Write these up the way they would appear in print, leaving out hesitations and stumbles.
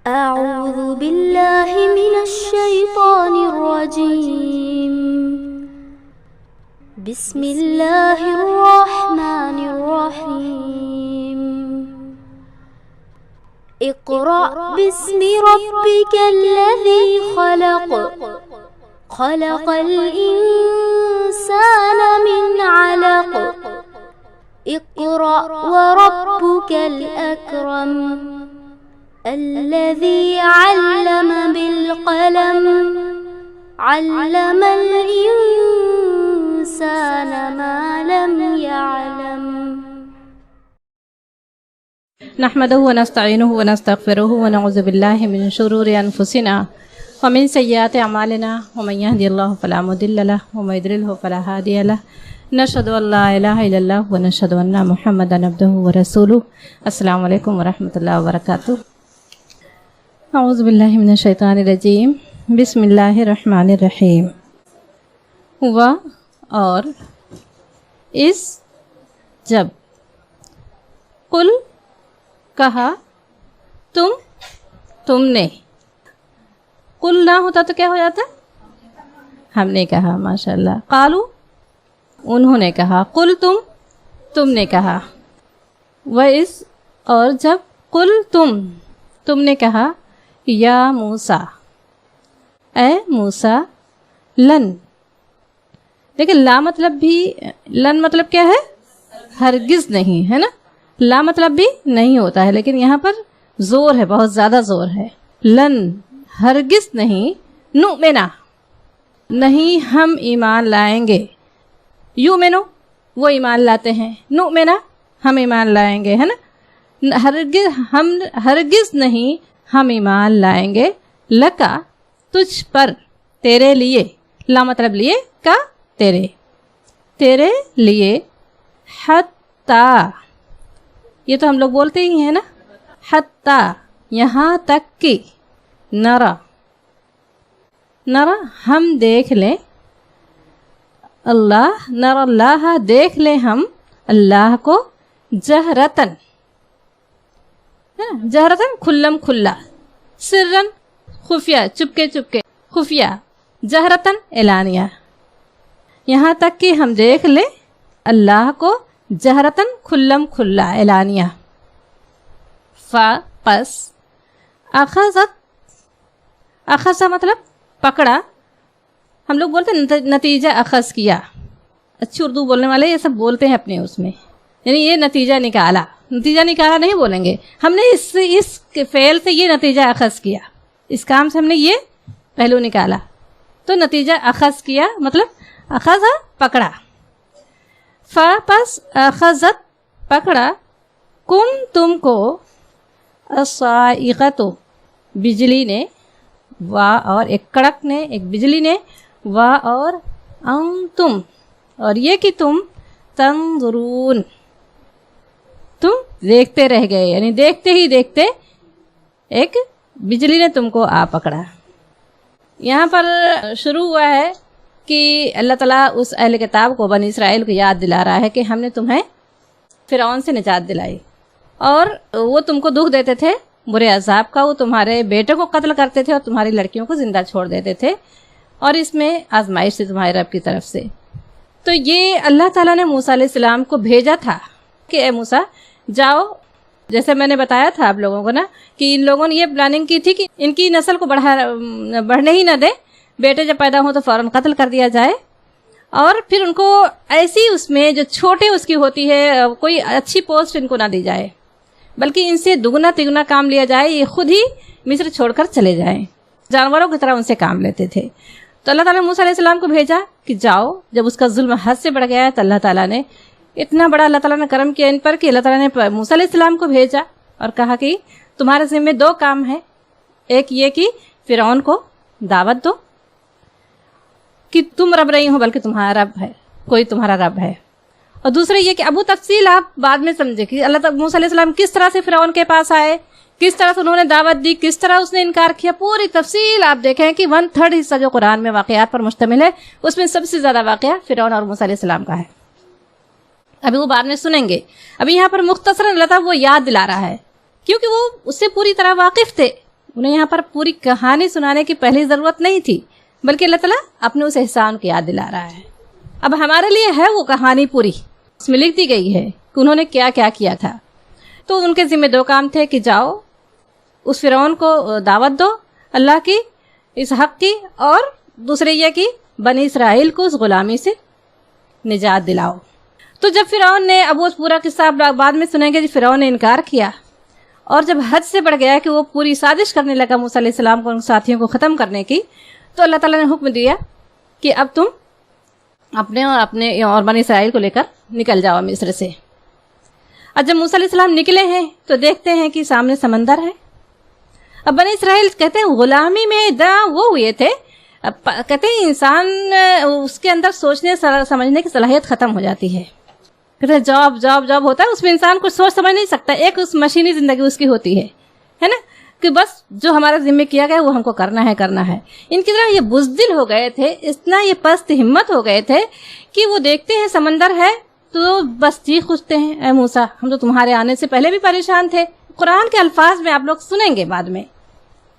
أعوذ بالله من الشيطان الرجيم. بسم الله الرحمن الرحيم. اقرأ باسم ربك الذي خلق. خلق الإنسان من علق. اقرأ وربك الأكرم. الذي علم بالقلم. علم الإنسان ما لم يعلم. نحمده ونستعينه ونستغفره ونعوذ بالله من شرور أنفسنا ومن سيئات أعمالنا ومن يهدي الله فلا مضل له ومن يضلل فلا هادي له. نشهد أن لا إله إلا الله ونشهد أن محمدا عبده ورسوله. السلام علیکم ورحمۃ اللہ وبرکاتہ. اعوذ باللہ من الشیطان الرجیم. بسم اللہ الرحمن الرحیم. ہوا اور اس جب. قل کہا. تم نے. قل نہ ہوتا تو کیا ہو جاتا؟ ہم نے کہا. ماشاء اللہ. قالو انہوں نے کہا. قل تم نے کہا. وَإِذْ اور جب. قل تم نے کہا. یا موسیٰ اے موسیٰ. لن دیکھیں لا مطلب بھی لن مطلب کیا ہے؟ ہرگز نہیں ہے نا. لا مطلب بھی نہیں ہوتا ہے لیکن یہاں پر زور ہے, بہت زیادہ زور ہے. لن ہرگز نہیں. نؤمنا نہیں ہم ایمان لائیں گے. یؤمنو وہ ایمان لاتے ہیں. نؤمنا ہم ایمان لائیں گے ہے نا. ہرگز نہیں ہم ایمان لائیں گے. لکا تجھ پر. تیرے لیے. لا مطلب لیے کا تیرے لیے. حتی یہ تو ہم لوگ بولتے ہی ہیں نا. حتی یہاں تک کہ. نرا ہم دیکھ لیں. نرا اللہ دیکھ لیں ہم اللہ کو. جہرتن کھلم کھلا. سرن خفیہ چپکے خفیہ. جہرتن اعلانیہ. یہاں تک کہ ہم دیکھ لیں اللہ کو جہرتن کھلم کھلا اعلانیہ. پس اخذ مطلب پکڑا. ہم لوگ بولتے ہیں نتیجہ اخذ کیا. اچھی اردو بولنے والے یہ سب بولتے ہیں اپنے اس میں, یعنی یہ نتیجہ نکالا نہیں بولیں گے. ہم نے اس فعل سے یہ نتیجہ اخذ کیا, اس کام سے ہم نے یہ پہلو نکالا تو نتیجہ اخذ کیا مطلب اخذ پکڑا. پس اخذت پکڑا. کم تم کو. الصاعقۃ بجلی نے. وا اور ایک کڑک نے ایک بجلی نے. وا اور تم اور یہ کہ تم. تنظرون تم دیکھتے رہ گئے, یعنی دیکھتے ہی دیکھتے ایک بجلی نے تم کو آ پکڑا. یہاں پر شروع ہوا ہے کہ اللہ تعالیٰ اس اہل کتاب کو بنی اسرائیل کو یاد دلا رہا ہے کہ ہم نے تمہیں فرعون سے نجات دلائی اور وہ تم کو دکھ دیتے تھے برے عذاب کا. وہ تمہارے بیٹے کو قتل کرتے تھے اور تمہاری لڑکیوں کو زندہ چھوڑ دیتے تھے اور اس میں آزمائش سے تمہارے رب کی طرف سے. تو یہ اللہ تعالیٰ نے موسیٰ علیہ السلام کو بھیجا تھا کہ اے موسیٰ جاؤ. جیسے میں نے بتایا تھا آپ لوگوں کو نا کہ ان لوگوں نے یہ پلاننگ کی تھی کہ ان کی نسل کو بڑھنے ہی نہ دے. بیٹے جب پیدا ہوں تو فوراً قتل کر دیا جائے اور پھر ان کو ایسی اس میں جو چھوٹے اس کی ہوتی ہے کوئی اچھی پوسٹ ان کو نہ دی جائے بلکہ ان سے دگنا تگنا کام لیا جائے. یہ خود ہی مصر چھوڑ کر چلے جائیں. جانوروں کی طرح ان سے کام لیتے تھے. تو اللہ تعالیٰ نے موسیٰ علیہ السلام کو بھیجا کہ جاؤ. جب اس کا ظلم حد سے بڑھ گیا ہے تو اللہ تعالیٰ نے اتنا بڑا اللہ تعالیٰ نے کرم کیا ان پر کہ اللہ تعالیٰ نے موسیٰ علیہ السلام کو بھیجا اور کہا کہ تمہارے ذمہ دو کام ہیں. ایک یہ کہ فرعون کو دعوت دو کہ تم رب نہیں ہو بلکہ تمہارا رب ہے, کوئی تمہارا رب ہے. اور دوسرا یہ کہ ابو تفصیل آپ بعد میں سمجھے کہ اللہ تعالیٰ موسیٰ علیہ السلام کس طرح سے فرعون کے پاس آئے, کس طرح سے انہوں نے دعوت دی, کس طرح اس نے انکار کیا. پوری تفصیل آپ دیکھیں کہ 1/3 حصہ جو قرآن میں واقعات پر مشتمل ہے اس میں سب سے زیادہ واقعہ فرعون اور موسیٰ علیہ السلام کا ہے. ابھی وہ بعد میں سنیں گے. ابھی یہاں پر مختصراً اللہ تعالیٰ وہ یاد دلا رہا ہے کیونکہ وہ اس سے پوری طرح واقف تھے. انہیں یہاں پر پوری کہانی سنانے کی پہلی ضرورت نہیں تھی، بلکہ اللہ تعالیٰ اپنے اس احسان کو یاد دلا رہا ہے۔ اب ہمارے لیے ہے وہ کہانی پوری، اس میں لکھ دی گئی ہے کہ انہوں نے کیا کیا کیا تھا۔ تو ان کے ذمہ 2 کام تھے کہ جاؤ اس فرعون کو دعوت دو اللہ کی، اس حق کی، اور دوسرے یہ کہ بنی اسرائیل کو اس غلامی سے نجات دلاؤ۔ تو جب فرعون نے، اب وہ پورا قصہ آپ بعد میں سنیں گے، جب فرعون نے انکار کیا اور جب حد سے بڑھ گیا کہ وہ پوری سازش کرنے لگا موسیٰ علیہ السلام کو، ان ساتھیوں کو ختم کرنے کی، تو اللہ تعالیٰ نے حکم دیا کہ اب تم اپنے اور بنی اسرائیل کو لے کر نکل جاؤ مصر سے۔ اب جب موسیٰ علیہ السلام نکلے ہیں تو دیکھتے ہیں کہ سامنے سمندر ہے۔ اب بنی اسرائیل کہتے ہیں غلامی میں وہ ہوئے تھے، کہتے ہیں انسان اس کے اندر سوچنے سمجھنے کی صلاحیت ختم ہو جاتی ہے۔ کہتے ہیں جاب جاب جاب ہوتا ہے، اس میں انسان کچھ سوچ سمجھ نہیں سکتا، ایک اس مشینی زندگی اس کی ہوتی ہے نا، کہ بس جو ہمارا ذمہ کیا گیا وہ ہم کو کرنا ہے۔ ان کی طرح یہ بزدل ہو گئے تھے، اتنا یہ پست ہمت ہو گئے تھے کہ وہ دیکھتے ہیں سمندر ہے تو بس چیخ اٹھتے ہیں، اے موسیٰ ہم تو تمہارے آنے سے پہلے بھی پریشان تھے۔ قرآن کے الفاظ میں آپ لوگ سنیں گے بعد میں،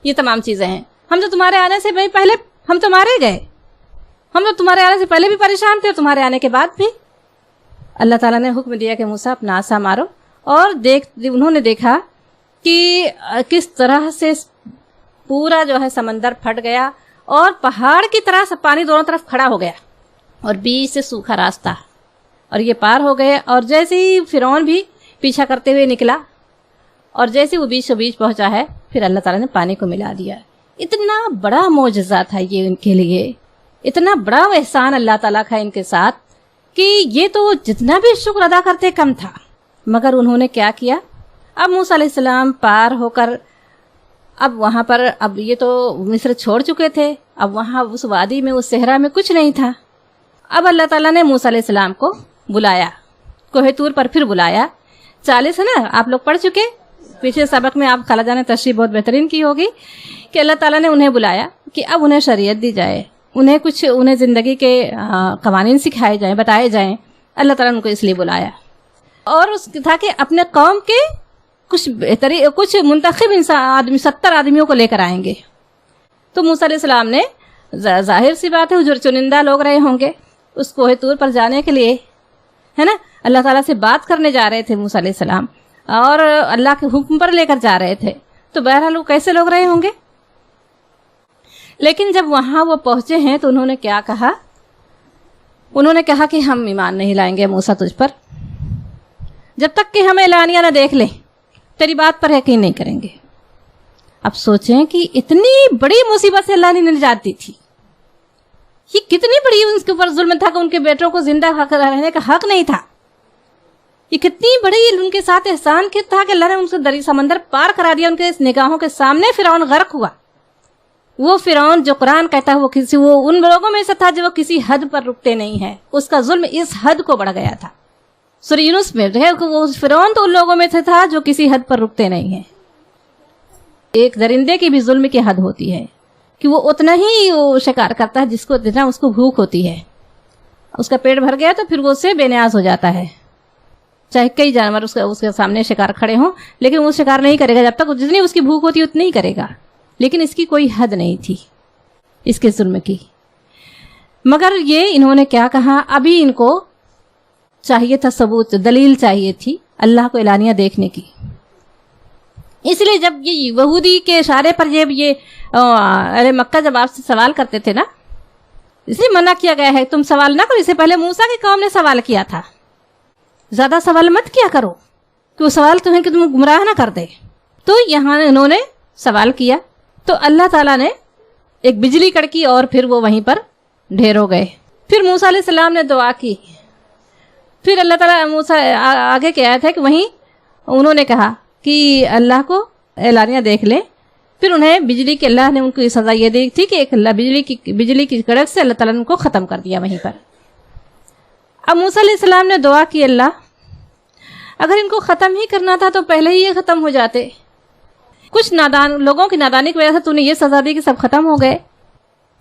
یہ تمام چیزیں ہیں۔ ہم تو تمہارے آنے سے پہلے ہم تو مارے گئے، ہم تو تمہارے آنے سے پہلے بھی پریشان تھے اور تمہارے آنے کے بعد بھی۔ اللہ تعالیٰ نے حکم دیا کہ موسیٰ اپنا عصا مارو، اور انہوں نے دیکھا کہ کس طرح سے پورا جو ہے سمندر پھٹ گیا اور پہاڑ کی طرح سے پانی دونوں طرف کھڑا ہو گیا اور بیچ سے سوکھا راستہ، اور یہ پار ہو گئے۔ اور جیسے ہی فرعون بھی پیچھا کرتے ہوئے نکلا اور جیسے وہ بیچ سے بیچ پہنچا ہے، پھر اللہ تعالیٰ نے پانی کو ملا دیا۔ اتنا بڑا معجزہ تھا یہ ان کے لیے، اتنا بڑا احسان اللہ تعالیٰ کا ان کے ساتھ کہ یہ تو جتنا بھی شکر ادا کرتے کم تھا۔ مگر انہوں نے کیا کیا؟ اب موسیٰ علیہ السلام پار ہو کر اب وہاں پر، اب یہ تو مصر چھوڑ چکے تھے، اب وہاں اس وادی میں، اس صحرا میں کچھ نہیں تھا۔ اب اللہ تعالیٰ نے موسیٰ علیہ السلام کو بلایا، کوہ طور پر پھر بلایا۔ 40 ہے نا، آپ لوگ پڑھ چکے پچھلے سبق میں، آپ خالہ جان نے تشریح بہت بہترین کی ہوگی کہ اللہ تعالیٰ نے انہیں بلایا کہ اب انہیں شریعت دی جائے، انہیں زندگی کے قوانین سکھائے جائیں، بتائے جائیں۔ اللہ تعالیٰ نے ان کو اس لیے بلایا، اور اس تھا کہ اپنے قوم کے کچھ منتخب 70 آدمیوں کو لے کر آئیں گے۔ تو موسیٰ علیہ السلام نے، ظاہر سی بات ہے جو چنندہ لوگ رہے ہوں گے اس کوہ طور پر جانے کے لیے، ہے نا، اللہ تعالیٰ سے بات کرنے جا رہے تھے موسیٰ علیہ السلام، اور اللہ کے حکم پر لے کر جا رہے تھے، تو بہرحال وہ کیسے لوگ رہے ہوں گے۔ لیکن جب وہاں وہ پہنچے ہیں تو انہوں نے کیا کہا؟ انہوں نے کہا کہ ہم ایمان نہیں لائیں گے موسیٰ تجھ پر جب تک کہ ہمیں اعلانیہ نہ دیکھ لیں، تیری بات پر یقین نہیں کریں گے۔ اب سوچیں کہ اتنی بڑی مصیبت سے اللہ نے نجات دی تھی، یہ کتنی بڑی ان کے اوپر ظلم تھا کہ ان کے بیٹوں کو زندہ رہنے کا حق نہیں تھا، یہ کتنی بڑی ان کے ساتھ احسان کیا تھا کہ اللہ نے ان کو دری سمندر پار کرا دیا، ان کے اس نگاہوں کے سامنے فرعون غرق ہوا۔ وہ فرعون جو قرآن کہتا ہے وہ ان لوگوں میں سے تھا جو کسی حد پر رکتے نہیں ہیں، اس کا ظلم اس حد کو بڑھ گیا تھا۔ سورہ یونس میں وہ فرعون تو ان لوگوں میں سے تھا جو کسی حد پر رکتے نہیں ہیں۔ ایک درندے کی بھی ظلم کی حد ہوتی ہے کہ وہ اتنا ہی وہ شکار کرتا ہے جتنا اس کو بھوک ہوتی ہے۔ اس کا پیٹ بھر گیا تو پھر وہ اس سے بے نیاز ہو جاتا ہے، چاہے کئی جانور اس کے سامنے شکار کھڑے ہوں، لیکن وہ شکار نہیں کرے گا جب تک جتنی اس کی بھوک ہوتی ہے اتنی ہی کرے گا۔ لیکن اس کی کوئی حد نہیں تھی اس کے ظلم کی۔ مگر یہ انہوں نے کیا کہا؟ ابھی ان کو چاہیے تھا ثبوت، دلیل چاہیے تھی اللہ کو اعلانیہ دیکھنے کی۔ اس لیے جب یہ یہودی کے اشارے پر یہ ارے مکہ جب آپ سے سوال کرتے تھے نا، اس لیے منع کیا گیا ہے تم سوال نہ کرو۔ اس سے پہلے موسیٰ کی قوم نے سوال کیا تھا، زیادہ سوال مت کیا کرو کہ وہ سوال تمہیں کہ تم گمراہ نہ کر دے۔ تو یہاں انہوں نے سوال کیا تو اللہ تعالیٰ نے ایک بجلی کڑکی اور پھر وہ وہیں پر ڈھیر ہو گئے۔ پھر موسیٰ علیہ السلام نے دعا کی، پھر اللہ تعالیٰ موسیٰ آگے کی آیت ہے کہ وہیں انہوں نے کہا کہ اللہ کو اعلانیہ دیکھ لیں۔ پھر انہیں بجلی کے اللہ نے ان کو سزا یہ دی تھی کہ ایک بجلی کی کڑک سے اللہ تعالیٰ نے ان کو ختم کر دیا وہیں پر۔ اب موسیٰ علیہ السلام نے دعا کی، اللہ اگر ان کو ختم ہی کرنا تھا تو پہلے ہی یہ ختم ہو جاتے، کچھ لوگوں کی نادانی کی وجہ سے تو نے یہ سزا دی کہ سب ختم ہو گئے۔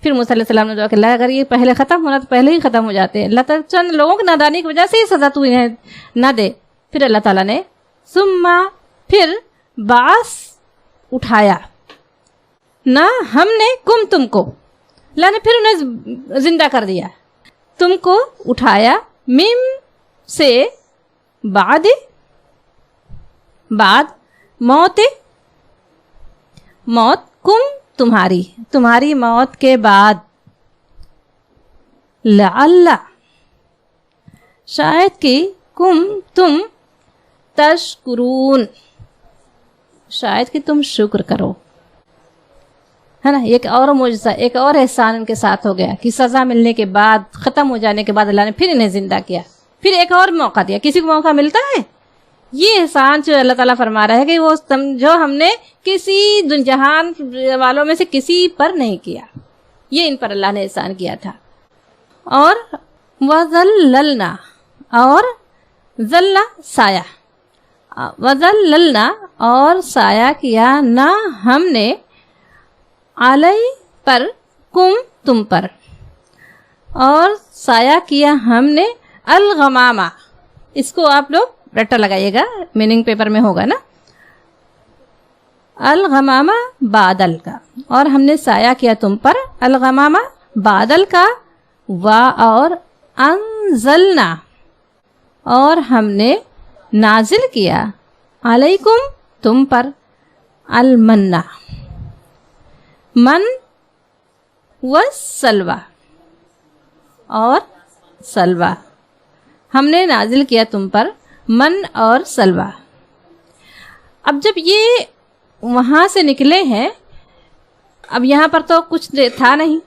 پھر موسیٰ علیہ السلام نے دعا کہ اللہ اگر یہ پہلے ختم ہونا تو پہلے ہی ختم ہو جاتے، اللہ تعالیٰ چند لوگوں کی نادانی کی وجہ سے یہ سزا تو انہیں نہ دے۔ پھر اللہ تعالیٰ نے پھر باعث اٹھایا، نہ ہم نے کم تم کو، اللہ نے پھر انہیں زندہ کر دیا، تم کو اٹھایا، مم سے، بعد موت، موت، کم تمہاری موت کے بعد، لعل شاید کہ، کم تم، تشکرون شاید کہ تم شکر کرو، ہے نا۔ ایک اور معجزہ، ایک اور احسان ان کے ساتھ ہو گیا کہ سزا ملنے کے بعد، ختم ہو جانے کے بعد اللہ نے پھر انہیں زندہ کیا، پھر ایک اور موقع دیا۔ کسی کو موقع ملتا ہے؟ یہ احسان جو اللہ تعالیٰ فرما رہا ہے کہ وہ جو ہم نے کسی جہان والوں میں سے کسی پر نہیں کیا، یہ ان پر اللہ نے احسان کیا تھا۔ اور وَذَلَّلْنَا، اور ذلّ سایہ، وَذَلَّلْنَا اور سایہ کیا، نہ ہم نے، علیہ پر، کم تم پر، اور سایہ کیا ہم نے، الغمامہ، اس کو آپ لوگ رٹا لگائیے گا، میننگ پیپر میں ہوگا نا، الغمامہ بادل کا، اور ہم نے سایہ کیا تم پر، الغمامہ بادل کا، اور انزلنا، اور ہم نے نازل کیا، علیکم تم پر، المنہ، من والسلوى، اور سلوى، ہم نے نازل کیا تم پر من اور سلوى۔ اب جب یہ وہاں سے نکلے ہیں، اب یہاں پر تو کچھ تھا نہیں،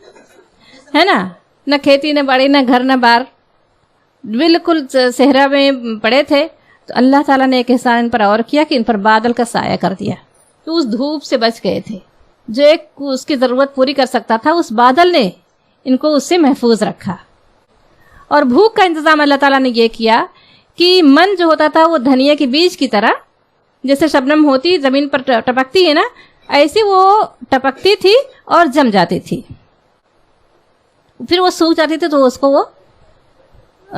ہے نا، نہ کھیتی نہ باڑی نہ گھر نہ بار، بالکل صحرا میں پڑے تھے، تو اللہ تعالیٰ نے ایک احسان ان پر اور کیا کہ ان پر بادل کا سایہ کر دیا، تو اس دھوپ سے بچ گئے تھے، جو ایک اس کی ضرورت پوری کر سکتا تھا، اس بادل نے ان کو اس سے محفوظ رکھا۔ اور بھوک کا انتظام اللہ تعالیٰ نے یہ کیا کہ من جو ہوتا تھا وہ دھنیا کے بیج کی طرح، جیسے شبنم ہوتی زمین پر ٹپکتی ہے نا، ایسی وہ ٹپکتی تھی اور جم جاتی تھی، پھر وہ سوکھ جاتی تھی تو اس کو وہ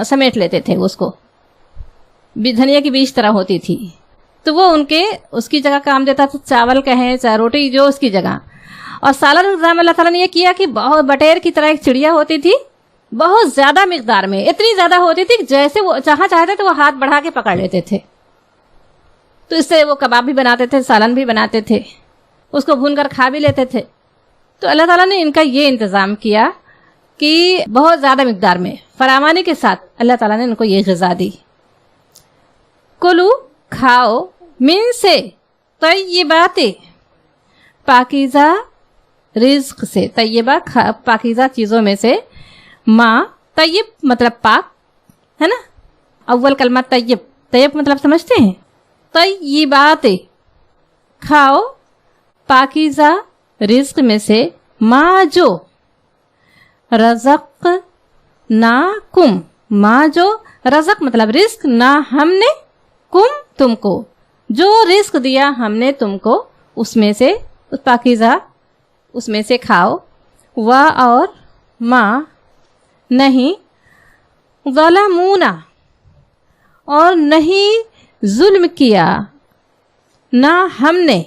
سمیٹ لیتے تھے، اس کو دھنیا کی بیج طرح ہوتی تھی، تو وہ ان کے اس کی جگہ کام دیتا تھا، چاول کہیں چاہے روٹی، جو اس کی جگہ۔ اور سالن انتظام اللہ تعالیٰ نے یہ کیا کہ بہت بٹیر کی طرح ایک چڑیا ہوتی تھی، بہت زیادہ مقدار میں، اتنی زیادہ ہوتی تھی کہ جیسے وہ جہاں چاہتے تھے وہ ہاتھ بڑھا کے پکڑ لیتے تھے، تو اس سے وہ کباب بھی بناتے تھے، سالن بھی بناتے تھے، اس کو بھون کر کھا بھی لیتے تھے۔ تو اللہ تعالیٰ نے ان کا یہ انتظام کیا کہ بہت زیادہ مقدار میں فراوانی کے ساتھ اللہ تعالیٰ نے ان کو یہ غذا دی۔ کلو کھاؤ، من سے، طیبات، پاکیزہ رزق سے، طیبہ پاکیزہ چیزوں میں سے، ماں، طیب مطلب پاک ہے نا، اول کلمہ طیب، طیب مطلب سمجھتے ہیں، طیبات، کھاؤ پاکیزہ رزق میں سے، ماں جو، رزق نا کم، ماں جو، رزق مطلب رزق، نہ ہم نے، کم تم کو، جو رزق دیا ہم نے تم کو، اس میں سے، اس پاکیزہ اس میں سے کھاؤ، اور ماں نہیں، ظلمونا اور نہیں ظلم کیا، نہ ہم نے،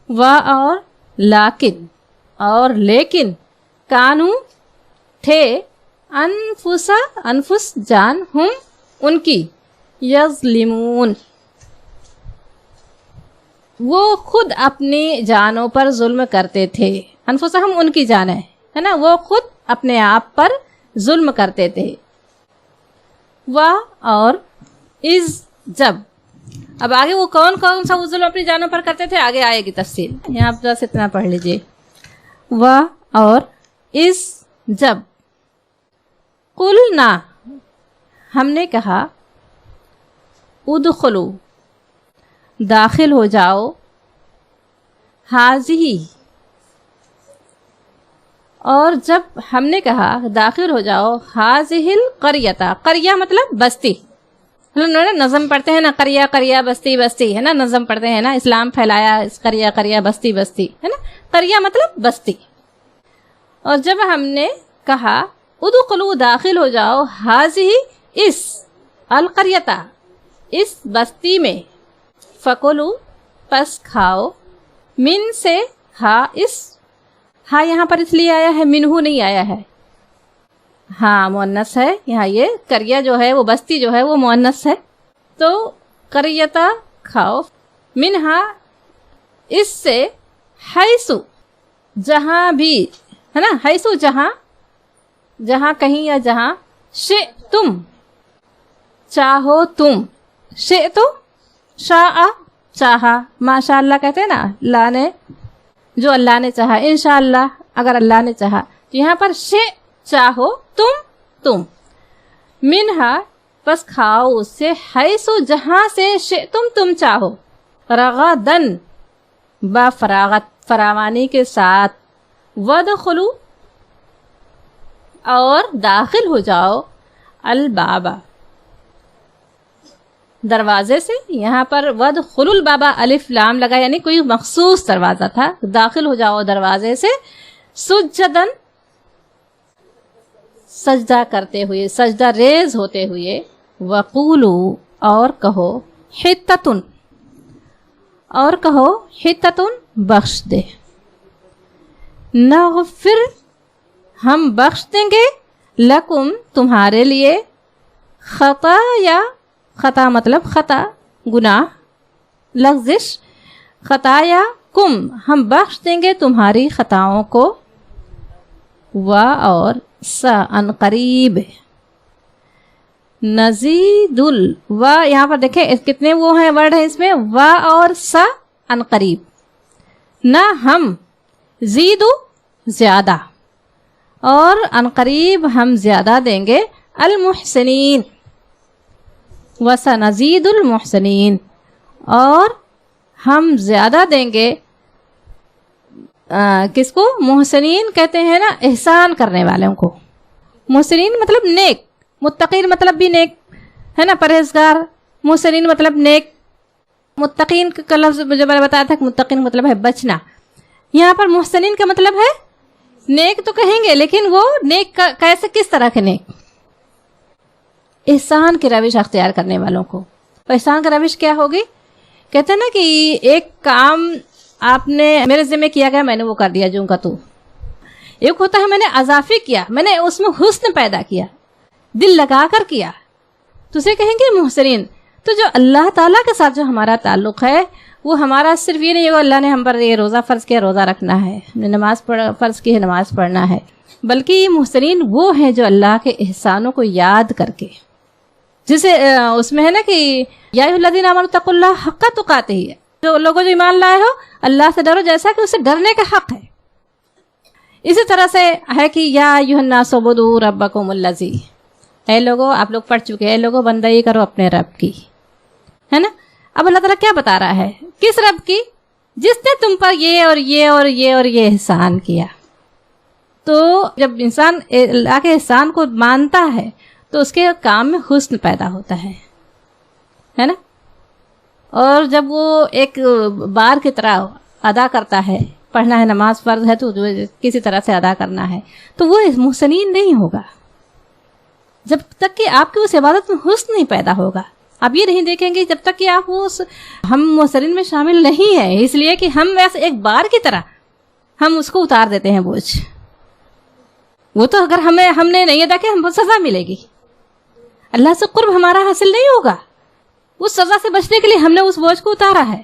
اور لیکن، اور لیکن، کانو تھے، انفس جان، ہم ان کی، یظلمون وہ خود اپنی جانوں پر ظلم کرتے تھے، انفسہم ان کی جانیں ہے نا، وہ خود اپنے آپ پر ظلم کرتے تھے۔ اور از جب، اب آگے وہ کون کون سا ظلم اپنی جانوں پر کرتے تھے آگے آئے گی تفصیل، یہاں پر بس اتنا پڑھ لیجئے۔ اور از جب، قلنا ہم نے کہا، ادخلو داخل ہو جاؤ، حاضی اور جب ہم نے کہا داخل ہو جاؤ، حاضل قریتا، قریہ مطلب بستی، نظم پڑھتے ہیں نا، قریہ قریہ بستی بستی ہے نا، نظم پڑھتے ہیں نا، اسلام پھیلایا قریہ قریہ بستی بستی ہے نا، قریہ مطلب بستی۔ اور جب ہم نے کہا ادخلو داخل ہو جاؤ، حاضی اس، القریتا اس بستی میں، فکلو پس کھاؤ، من سے ہا اس ہا یہاں پر اس لیے آیا ہے، منہو نہیں آیا ہے. ہاں مؤنث ہے یہاں، یہ قریہ جو ہے وہ بستی جو ہے وہ مؤنث ہے. تو قریتا کھاؤ، منہا اس سے، حیثو جہاں بھی ہے نا، حیثو جہاں، جہاں کہیں یا جہاں، شئتم چاہو تم، شئتو شاء چاہا، ماشاء اللہ کہتے ہیں نا، اللہ نے جو اللہ نے چاہا، انشاءاللہ اگر اللہ نے چاہا. تو یہاں پر شئ چاہو، تم منہا بس کھاؤ اس سے، حیثو جہاں سے، شئتم تم چاہو، رغدن با فراغت فراوانی کے ساتھ، ودخلو اور داخل ہو جاؤ، البابا دروازے سے. یہاں پر ودخلوا البابا الف لام لگا، یعنی کوئی مخصوص دروازہ تھا، داخل ہو جاؤ دروازے سے، سجدن سجدہ کرتے ہوئے، سجدہ ریز ہوتے ہوئے، وقولو اور کہو، حتتن اور کہو، حتتن بخش دے، نغفر ہم بخش دیں گے، لکم تمہارے لیے، خطایا خطا مطلب خطا گناہ، لغزش، خطایا کم ہم بخش دیں گے تمہاری خطاؤں کو، و اور سا ان قریب، نزید و یہاں پر دیکھیں کتنے وہ ہیں ورڈ ہیں اس میں، و اور سا ان قریب، نہ ہم، زیدو زیادہ، اور ان قریب ہم زیادہ دیں گے، المحسنین وَسَنَزِيدُ الْمُحْسِنِينَ اور ہم زیادہ دیں گے، کس کو؟ محسنین کہتے ہیں نا احسان کرنے والوں کو. محسنین مطلب نیک، متقین مطلب بھی نیک ہے نا، پرہیزگار. محسنین مطلب نیک. متقین کا لفظ جو میں نے بتایا تھا کہ متقین مطلب ہے بچنا، یہاں پر محسنین کا مطلب ہے نیک تو کہیں گے، لیکن وہ نیک کیسے، کس طرح کے نیک؟ احسان کی روش اختیار کرنے والوں کو. احسان کا روش کیا ہوگی؟ کہتے ہیں نا کہ ایک کام آپ نے میرے ذمہ کیا گیا، میں نے وہ کر دیا جوں کا تو. ایک ہوتا ہے میں نے اضافی کیا، میں نے اس میں حسن پیدا کیا، دل لگا کر کیا، تو اسے کہیں گے محسنین. تو جو اللہ تعالیٰ کے ساتھ جو ہمارا تعلق ہے وہ ہمارا صرف یہ نہیں ہے اللہ نے ہم پر یہ روزہ فرض کیا روزہ رکھنا ہے، نماز فرض کی ہے نماز پڑھنا ہے، بلکہ یہ محسنین وہ ہیں جو اللہ کے احسانوں کو یاد کر کے، جسے اس میں ہے نا کہ یا ایھا الذین آمنوا اتقوا اللہ حق تقاتہ، جو لوگوں جو ایمان لائے ہو اللہ سے ڈرو جیسا کہ اسے ڈرنے کا حق ہے. اسی طرح سے ہے کہ یا ایھا الناس اعبدوا ربکم الذی، اے لوگوں آپ لوگ پڑھ چکے، اے لوگوں بندگی کرو اپنے رب کی، ہے نا. اب اللہ تعالیٰ کیا بتا رہا ہے؟ کس رب کی؟ جس نے تم پر یہ اور یہ اور یہ اور یہ احسان کیا. تو جب انسان اللہ کے احسان کو مانتا ہے تو اس کے کام میں حسن پیدا ہوتا ہے نا. اور جب وہ ایک بار کی طرح ادا کرتا ہے، پڑھنا ہے نماز فرض ہے تو کسی طرح سے ادا کرنا ہے، تو وہ محسنین نہیں ہوگا جب تک کہ آپ کی اس عبادت میں حسن نہیں پیدا ہوگا. آپ یہ نہیں دیکھیں گے جب تک کہ آپ ہم محسنین میں شامل نہیں ہیں، اس لیے کہ ہم ویسے ایک بار کی طرح ہم اس کو اتار دیتے ہیں بوجھ. وہ تو اگر ہم نے نہیں ادا کیا ہم کو سزا ملے گی، اللہ سے قرب ہمارا حاصل نہیں ہوگا. اس سزا سے بچنے کے لیے ہم نے اس بوجھ کو اتارا ہے.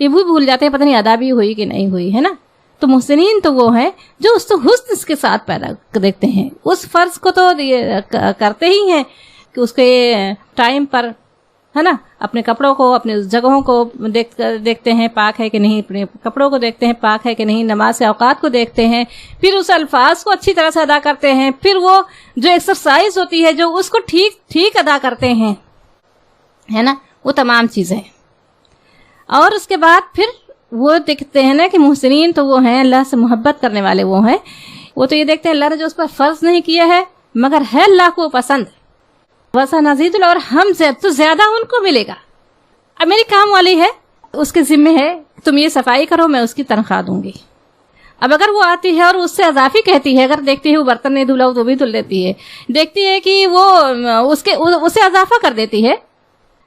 یہ بھی بھول جاتے ہیں پتہ نہیں ادا بھی ہوئی کہ نہیں ہوئی، ہے نا. تو محسنین تو وہ ہیں جو اس کو حسن اس کے ساتھ پیدا دیکھتے ہیں. اس فرض کو تو کرتے ہی ہیں کہ اس کے ٹائم پر ہے نا اپنے کپڑوں کو اپنے جگہوں کو دیکھتے ہیں پاک ہے کہ نہیں، اپنے کپڑوں کو دیکھتے ہیں پاک ہے کہ نہیں، نماز کے اوقات کو دیکھتے ہیں، پھر اس الفاظ کو اچھی طرح سے ادا کرتے ہیں، پھر وہ جو ایکسرسائز ہوتی ہے جو اس کو ٹھیک ادا کرتے ہیں، ہے نا. وہ تمام چیزیں. اور اس کے بعد پھر وہ دیکھتے ہیں نا کہ محسنین تو وہ ہیں اللہ سے محبت کرنے والے، وہ ہیں وہ تو یہ دیکھتے ہیں اللہ نے جو اس پر فرض نہیں کیا ہے مگر ہے اللہ کو پسند، وَسَنَزِيدُ اور ہم سے تو زیادہ ان کو ملے گا. اب میری کام والی ہے، اس کے ذمہ ہے تم یہ صفائی کرو، میں اس کی تنخواہ دوں گی. اب اگر وہ آتی ہے اور اس سے اضافی کہتی ہے، اگر دیکھتی ہے وہ برتن نہیں دھلا تو بھی دھل دیتی ہے، دیکھتی ہے کہ وہ اسے اضافہ کر دیتی ہے،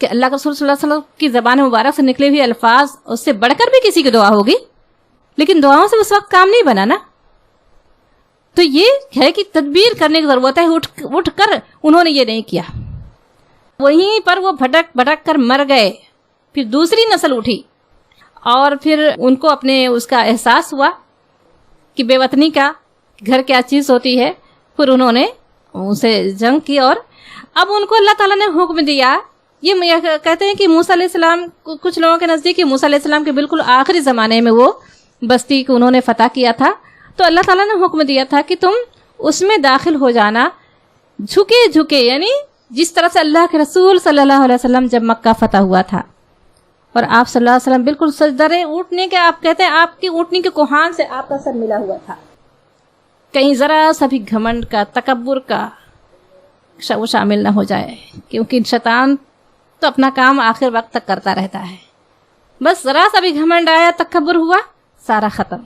کہ اللہ کے رسول صلی اللہ علیہ وسلم کی زبان مبارک سے نکلے ہوئے الفاظ اس سے بڑھ کر بھی کسی کی دعا ہوگی، لیکن دعاؤں سے اس وقت کام نہیں بنا نا. تو یہ ہے کہ تدبیر کرنے کی ضرورت ہے. اٹھ کر انہوں نے یہ نہیں کیا، وہیں پر وہ بھٹک بھٹک کر مر گئے. پھر دوسری نسل اٹھی اور پھر ان کو اپنے اس کا احساس ہوا کہ بے وطنی کا گھر کیا چیز ہوتی ہے. پھر انہوں نے اسے جنگ کی اور اب ان کو اللہ تعالیٰ نے حکم دیا. یہ کہتے ہیں کہ موسیٰ علیہ السلام، کچھ لوگوں کے نزدیک موسیٰ علیہ السلام کے بالکل آخری زمانے میں وہ بستی کو انہوں نے فتح کیا تھا. تو اللہ تعالیٰ نے حکم دیا تھا کہ تم اس میں داخل ہو جانا جھکے جھکے، یعنی جس طرح سے اللہ کے رسول صلی اللہ علیہ وسلم جب مکہ فتح ہوا تھا اور آپ صلی اللہ علیہ وسلم بالکل سجدہ اونٹنے کے، آپ کہتے ہیں آپ کی اونٹنی کے کوہان سے آپ کا سر ملا ہوا تھا. کہیں ذرا سا بھی گھمنڈ کا، تکبر کا وہ شامل نہ ہو جائے، کیونکہ شیطان تو اپنا کام آخر وقت تک کرتا رہتا ہے. بس ذرا سا بھی گھمنڈ آیا، تکبر ہوا، سارا ختم.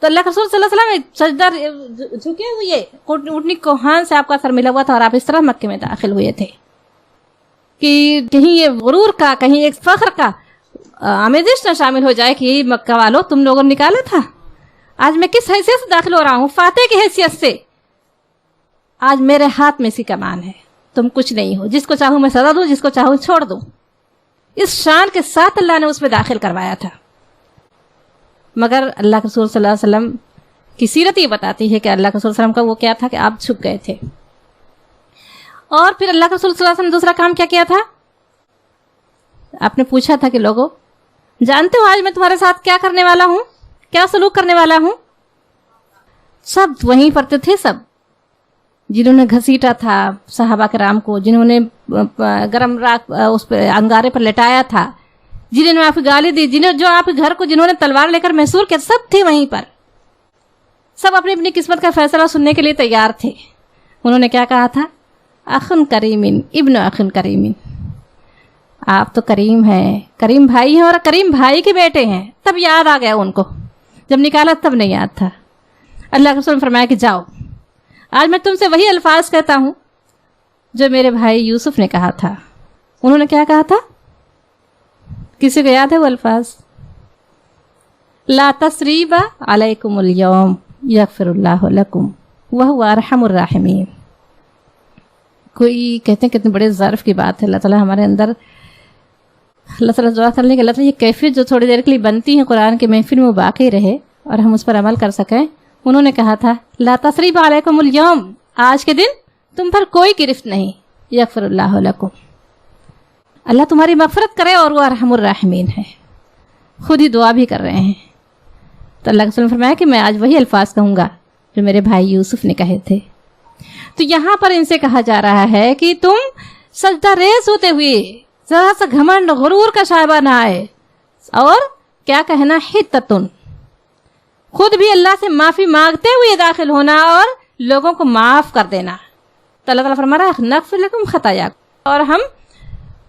تو اللہ کے رسول صلی اللہ علیہ وسلم سجدہ جھکے ہوئے اونٹنی کوہان سے آپ کا سر ملا ہوا تھا اور آپ اس طرح مکے میں داخل ہوئے تھے کہ کہیں یہ غرور کا، کہیں ایک فخر کا آمیزش نہ شامل ہو جائے کہ یہ مکہ والوں تم لوگوں نے نکالا تھا. آج میں کس حیثیت سے داخل ہو رہا ہوں؟ فاتح کی حیثیت سے. آج میرے ہاتھ میں سی کمان ہے، تم کچھ نہیں ہو. جس کو چاہوں میں سزا دوں، جس کو چاہوں چھوڑ دوں. اس شان کے ساتھ اللہ نے اس میں داخل کروایا تھا. مگر اللہ کے رسول صلی اللہ علیہ وسلم کی سیرت یہ بتاتی ہے کہ اللہ کے رسول صلی اللہ علیہ وسلم کا وہ کیا تھا کہ آپ چھپ گئے تھے. اور پھر اللہ کے رسول صلی اللہ علیہ وسلم نے دوسرا کام کیا کیا تھا؟ آپ نے پوچھا تھا کہ لوگوں جانتے ہو آج میں تمہارے ساتھ کیا کرنے والا ہوں، کیا سلوک کرنے والا ہوں؟ سب وہیں پر تھے، سب جنہوں نے گھسیٹا تھا صحابہ کرام کو، جنہوں نے گرم راک اس پہ انگارے پر لٹایا تھا، جنہوں نے آپ کی گالی دی، جو آپ کے گھر کو جنہوں نے تلوار لے کر محصور کیا، سب تھے وہیں پر. سب اپنی اپنی قسمت کا فیصلہ سننے کے لیے تیار تھے. انہوں نے کیا کہا تھا؟ اخن کریمن ابن اخن کریمن، آپ تو کریم ہیں، کریم بھائی ہیں اور کریم بھائی کے بیٹے ہیں. تب یاد آ گیا ان کو، جب نکالا تب نہیں یاد تھا. اللہ کے رسول نے فرمایا کہ جاؤ، آج میں تم سے وہی الفاظ کہتا ہوں جو میرے بھائی یوسف نے کہا تھا. انہوں نے کیا کہا تھا؟ کسی کو یاد ہے وہ الفاظ؟ لا تثریب علیکم اليوم یغفر اللہ لکم وہو ارحم الراحمین. کوئی کہتے ہیں کتنے بڑے ظرف کی بات ہے. اللہ تعالیٰ ہمارے اندر، اللہ تعالیٰ دعا کرنے کے اللہ تعالیٰ یہ کیفیت جو تھوڑی دیر کے لیے بنتی ہے قرآن کے محفل میں وہ باقی رہے اور ہم اس پر عمل کر سکیں. انہوں نے کہا تھا لا تثریب علیکم اليوم، آج کے دن تم پر کوئی گرفت نہیں، یغفر اللہ لکم، اللہ تمہاری مغفرت کرے اور وہ ارحم الراحمین ہے. خود ہی دعا بھی کر رہے ہیں. تو اللہ کے رسول نے فرمایا کہ میں آج وہی الفاظ کہوں گا جو میرے بھائی یوسف نے کہے تھے. تو یہاں پر ان سے کہا جا رہا ہے کہ تم سجدہ ریز ہوتے ہوئے ذرا سا گھمنڈ غرور کا شائبہ نہ آئے، اور کیا کہنا، حتتن، خود بھی اللہ سے معافی مانگتے ہوئے داخل ہونا اور لوگوں کو معاف کر دینا. تو اللہ تعالیٰ فرما رہا ہے نغفر لکم خطایاکم، اور ہم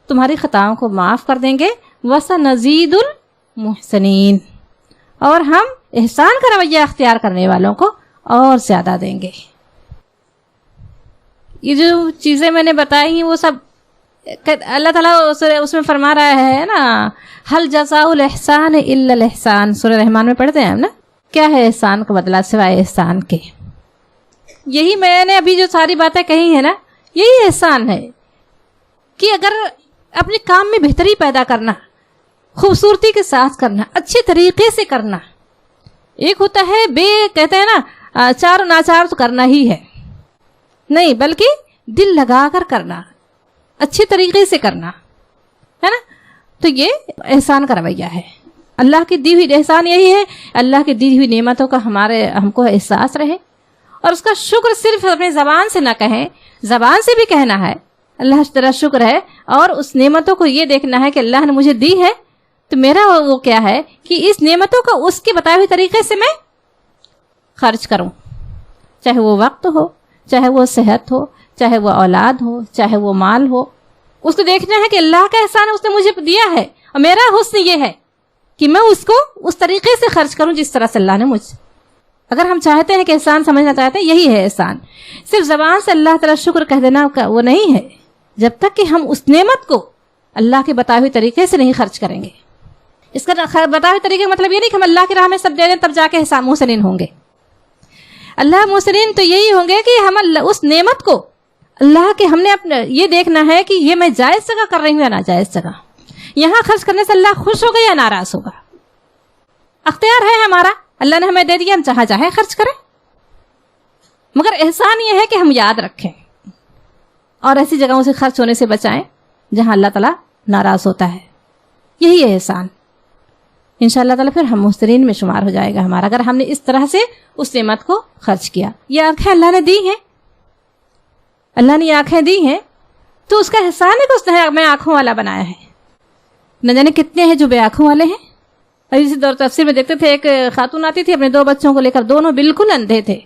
تمہاری خطاؤں کو معاف کر دیں گے. وَسَنَزِيدُ الْمُحْسِنِينَ، اور ہم احسان کا رویہ اختیار کرنے والوں کو اور زیادہ دیں گے. یہ جو چیزیں میں نے بتائی ہیں وہ سب اللہ تعالیٰ اس میں فرما رہا ہے نا، هَلْ جَزَاءُ الْإِحْسَانِ إِلَّا الْإِحْسَانِ. سورہ رحمان میں پڑھتے ہیں ہم نا، کیا ہے احسان کا بدلہ سوائے احسان کے. یہی میں نے ابھی جو ساری باتیں کہی ہیں نا، یہی احسان ہے کہ اگر اپنے کام میں بہتری پیدا کرنا، خوبصورتی کے ساتھ کرنا، اچھے طریقے سے کرنا. ایک ہوتا ہے کہتے ہیں نا چار ناچار تو کرنا ہی ہے، نہیں بلکہ دل لگا کر کرنا، اچھے طریقے سے کرنا ہے نا. تو یہ احسان کا رویہ ہے. اللہ کی دی ہوئی احسان یہی ہے، اللہ کی دی ہوئی نعمتوں کا ہم کو احساس رہے اور اس کا شکر صرف اپنی زبان سے نہ کہیں، زبان سے بھی کہنا ہے اللہ تیرا شکر ہے، اور اس نعمتوں کو یہ دیکھنا ہے کہ اللہ نے مجھے دی ہے تو میرا وہ کیا ہے کہ اس نعمتوں کو اس کے بتائے ہوئے طریقے سے میں خرچ کروں، چاہے وہ وقت ہو، چاہے وہ صحت ہو، چاہے وہ اولاد ہو، چاہے وہ مال ہو. اس کو دیکھنا ہے کہ اللہ کا احسان اس نے مجھے دیا ہے اور میرا حسن یہ ہے کہ میں اس کو اس طریقے سے خرچ کروں جس طرح سے اللہ نے مجھ. اگر ہم چاہتے ہیں کہ احسان سمجھنا چاہتے ہیں، یہی ہے احسان. صرف زبان سے اللہ تعالیٰ شکر کہہ دینا وہ نہیں ہے، جب تک کہ ہم اس نعمت کو اللہ کے بتائے ہوئے طریقے سے نہیں خرچ کریں گے. اس کا بتائے ہوئے طریقے کا مطلب یہ نہیں کہ ہم اللہ کی راہ میں سب دے دیں تب جا کے محسنین ہوں گے. اللہ محسنین تو یہی ہوں گے کہ ہم اس نعمت کو اللہ کے ہم نے اپنا یہ دیکھنا ہے کہ یہ میں جائز جگہ کر رہی ہوں یا ناجائز جگہ. یہاں خرچ کرنے سے اللہ خوش ہوگا یا ناراض ہوگا؟ اختیار ہے ہمارا، اللہ نے ہمیں دے دیا، ہم جہاں چاہیں خرچ کریں. مگر احسان یہ ہے کہ ہم یاد رکھیں اور ایسی جگہوں سے خرچ ہونے سے بچائیں جہاں اللہ تعالیٰ ناراض ہوتا ہے. یہی ہے احسان. انشاءاللہ تعالیٰ پھر ہم محسنین میں شمار ہو جائے گا ہمارا، اگر ہم نے اس طرح سے اس نعمت کو خرچ کیا. یہ آنکھیں اللہ نے دی ہیں، اللہ نے یہ آنکھیں دی ہیں تو اس کا احسان ہے کہ اس نے ہمیں آنکھوں والا بنایا ہے. نہ جانے کتنے ہیں جو بے آنکھوں والے ہیں. اور اسی دور تفسیر میں دیکھتے تھے ایک خاتون آتی تھی اپنے 2 بچوں کو لے کر، دونوں بالکل اندھے تھے.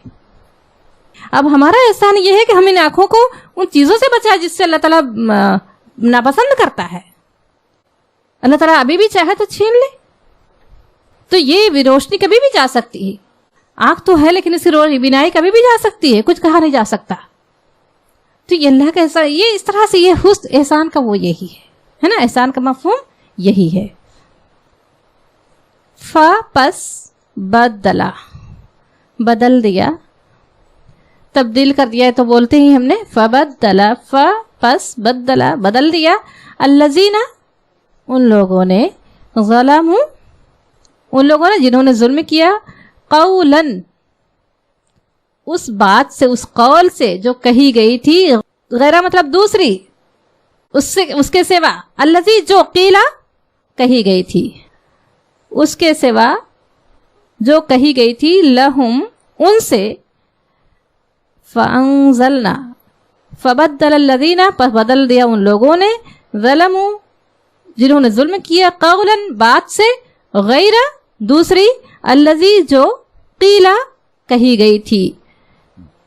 اب ہمارا احسان یہ ہے کہ ہم ان آنکھوں کو ان چیزوں سے بچائے جس سے اللہ تعالیٰ ناپسند کرتا ہے. اللہ تعالیٰ ابھی بھی چاہے تو چھین لے. تو یہ روشنی کبھی بھی جا سکتی ہے. آنکھ تو ہے لیکن اس کی بینائی کبھی بھی جا سکتی ہے، کچھ کہا نہیں جا سکتا. تو یہ اللہ کا احسان، یہ اس طرح سے یہ حسن احسان کا وہ یہی ہے نا. احسان کا مفہوم یہی ہے. فا پس بدلا، بدل دیا، تبدیل کر دیا تو بولتے ہی ہم نے فبدلا. فا پس بدلا، بدل دیا. الذین، ان لوگوں نے، ظلموا، ان لوگوں نے جنہوں نے ظلم کیا، قولاً، اس بات سے، اس قول سے جو کہی گئی تھی، غیرہ مطلب دوسری، اس کے سوا، الذی جو قیلا کہی گئی تھی، اس کے سوا جو کہی گئی تھی، لہم ان سے، فانزلنا، فبدل الذین، پس بدل دیا ان لوگوں نے، ظلموا، جنہوں نے ظلم کیا، قولاً، بات سے، غیرہ دوسری، الذی جو قیلا کہی گئی تھی،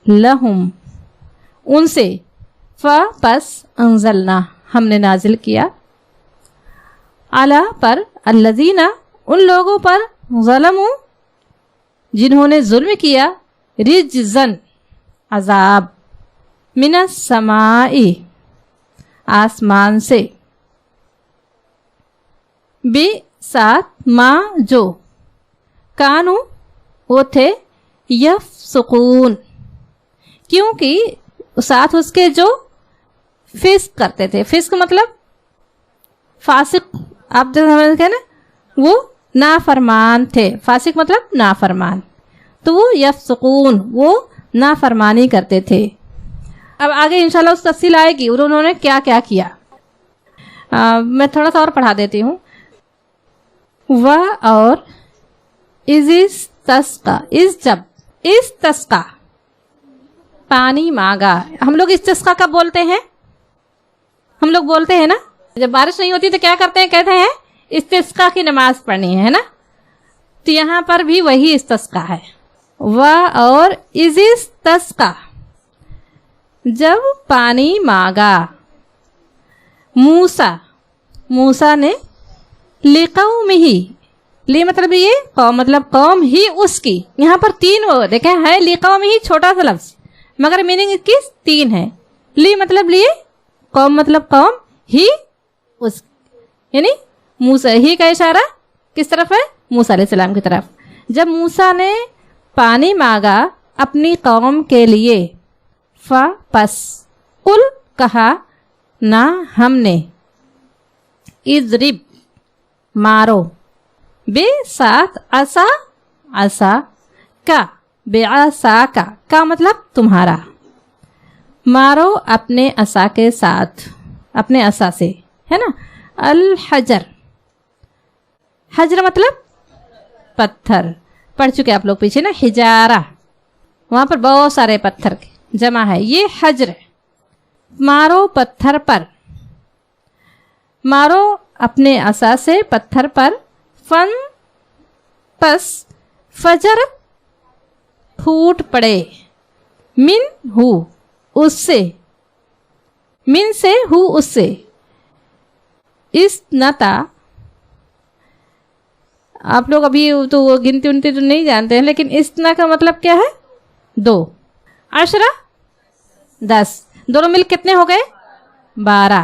لہم ان سے، پس انزلنا ہم نے نازل کیا، علی پر، الذین ان لوگوں پر، ظلموا جنہوں نے ظلم کیا، رجزن عذاب، من السماء آسمان سے، بے ساتھ ما جو، کانو وہ تھے، یفسقون کیونکہ ساتھ اس کے جو فسق کرتے تھے. فسق مطلب فاسق، آپ جو سمجھتے ہیں نا، وہ نافرمان تھے. فاسق مطلب نافرمان، تو وہ یفسقون، وہ نافرمانی کرتے تھے. اب آگے انشاءاللہ اس تفصیل آئے گی انہوں نے کیا کیا کیا. میں تھوڑا سا اور پڑھا دیتی ہوں. و اور از استسقا، از جب استسقا پانی مانگا. ہم لوگ استسقا کب بولتے ہیں؟ ہم لوگ بولتے ہیں نا جب بارش نہیں ہوتی تو کیا کرتے ہیں؟ کہتے ہیں استسقا کی نماز پڑھنی ہے نا. تو یہاں پر بھی وہی استسقا ہے. و اور از استسقا جب پانی مانگا، موسیٰ نے، لقومہ، لی مطلب یہ قوم، مطلب قوم ہی اس کی. یہاں پر 3 وہ دیکھیں ہے، لقومہ چھوٹا سا لفظ مگر میننگ اس کی 3 ہے. لی مطلب لیے، قوم مطلب قوم، ہی اس، یعنی موسیٰ. ہی کا اشارہ کس طرف ہے؟ موسیٰ علیہ السلام کی طرف. جب موسیٰ نے پانی مانگا اپنی قوم کے لیے، پس قل کہا، نہ ہم نے، اضرب مارو، بے ساتھ عصا کا، بے عصا کا مطلب تمہارا، مارو اپنے عصا کے ساتھ، اپنے عصا سے، ہے نا. الحجر، حجر مطلب پتھر، پڑھ چکے آپ لوگ پیچھے نا. حجارہ وہاں پر بہت سارے پتھر جمع ہے، یہ حجر ہے. مارو پتھر پر، مارو اپنے عصا سے پتھر پر، فن پس فجر پھوٹ پڑے، من ہو اس سے، من سے ہو اس سے، اسنتا. آپ لوگ ابھی تو وہ گنتی انتی تو نہیں جانتے ہیں لیکن اسنا کا مطلب کیا ہے؟ 2. عشرہ 10، دونوں مل کتنے ہو گئے؟ 12.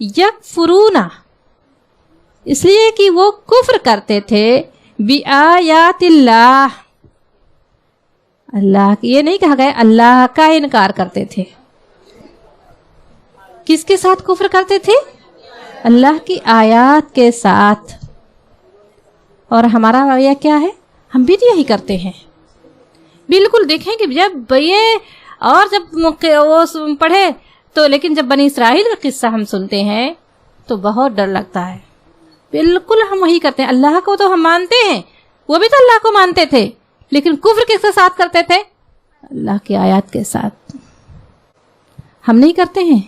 یکفرونا، اس لیے کہ وہ کفر کرتے تھے بآیات اللہ، اللہ کی، یہ نہیں کہا گیا اللہ کا انکار کرتے تھے. کس کے ساتھ کفر کرتے تھے؟ اللہ کی آیات کے ساتھ. اور ہمارا رویہ کیا ہے؟ ہم بھی تو یہی کرتے ہیں. بالکل دیکھیں کہ جب یہ اور جب وہ پڑھے تو، لیکن جب بنی اسرائیل کا قصہ ہم سنتے ہیں تو بہت ڈر لگتا ہے. بالکل ہم وہی کرتے ہیں. اللہ کو تو ہم مانتے ہیں، وہ بھی تو اللہ کو مانتے تھے، لیکن کفر کس کے ساتھ کرتے تھے؟ اللہ کی آیات کے ساتھ. ہم نہیں کرتے ہیں.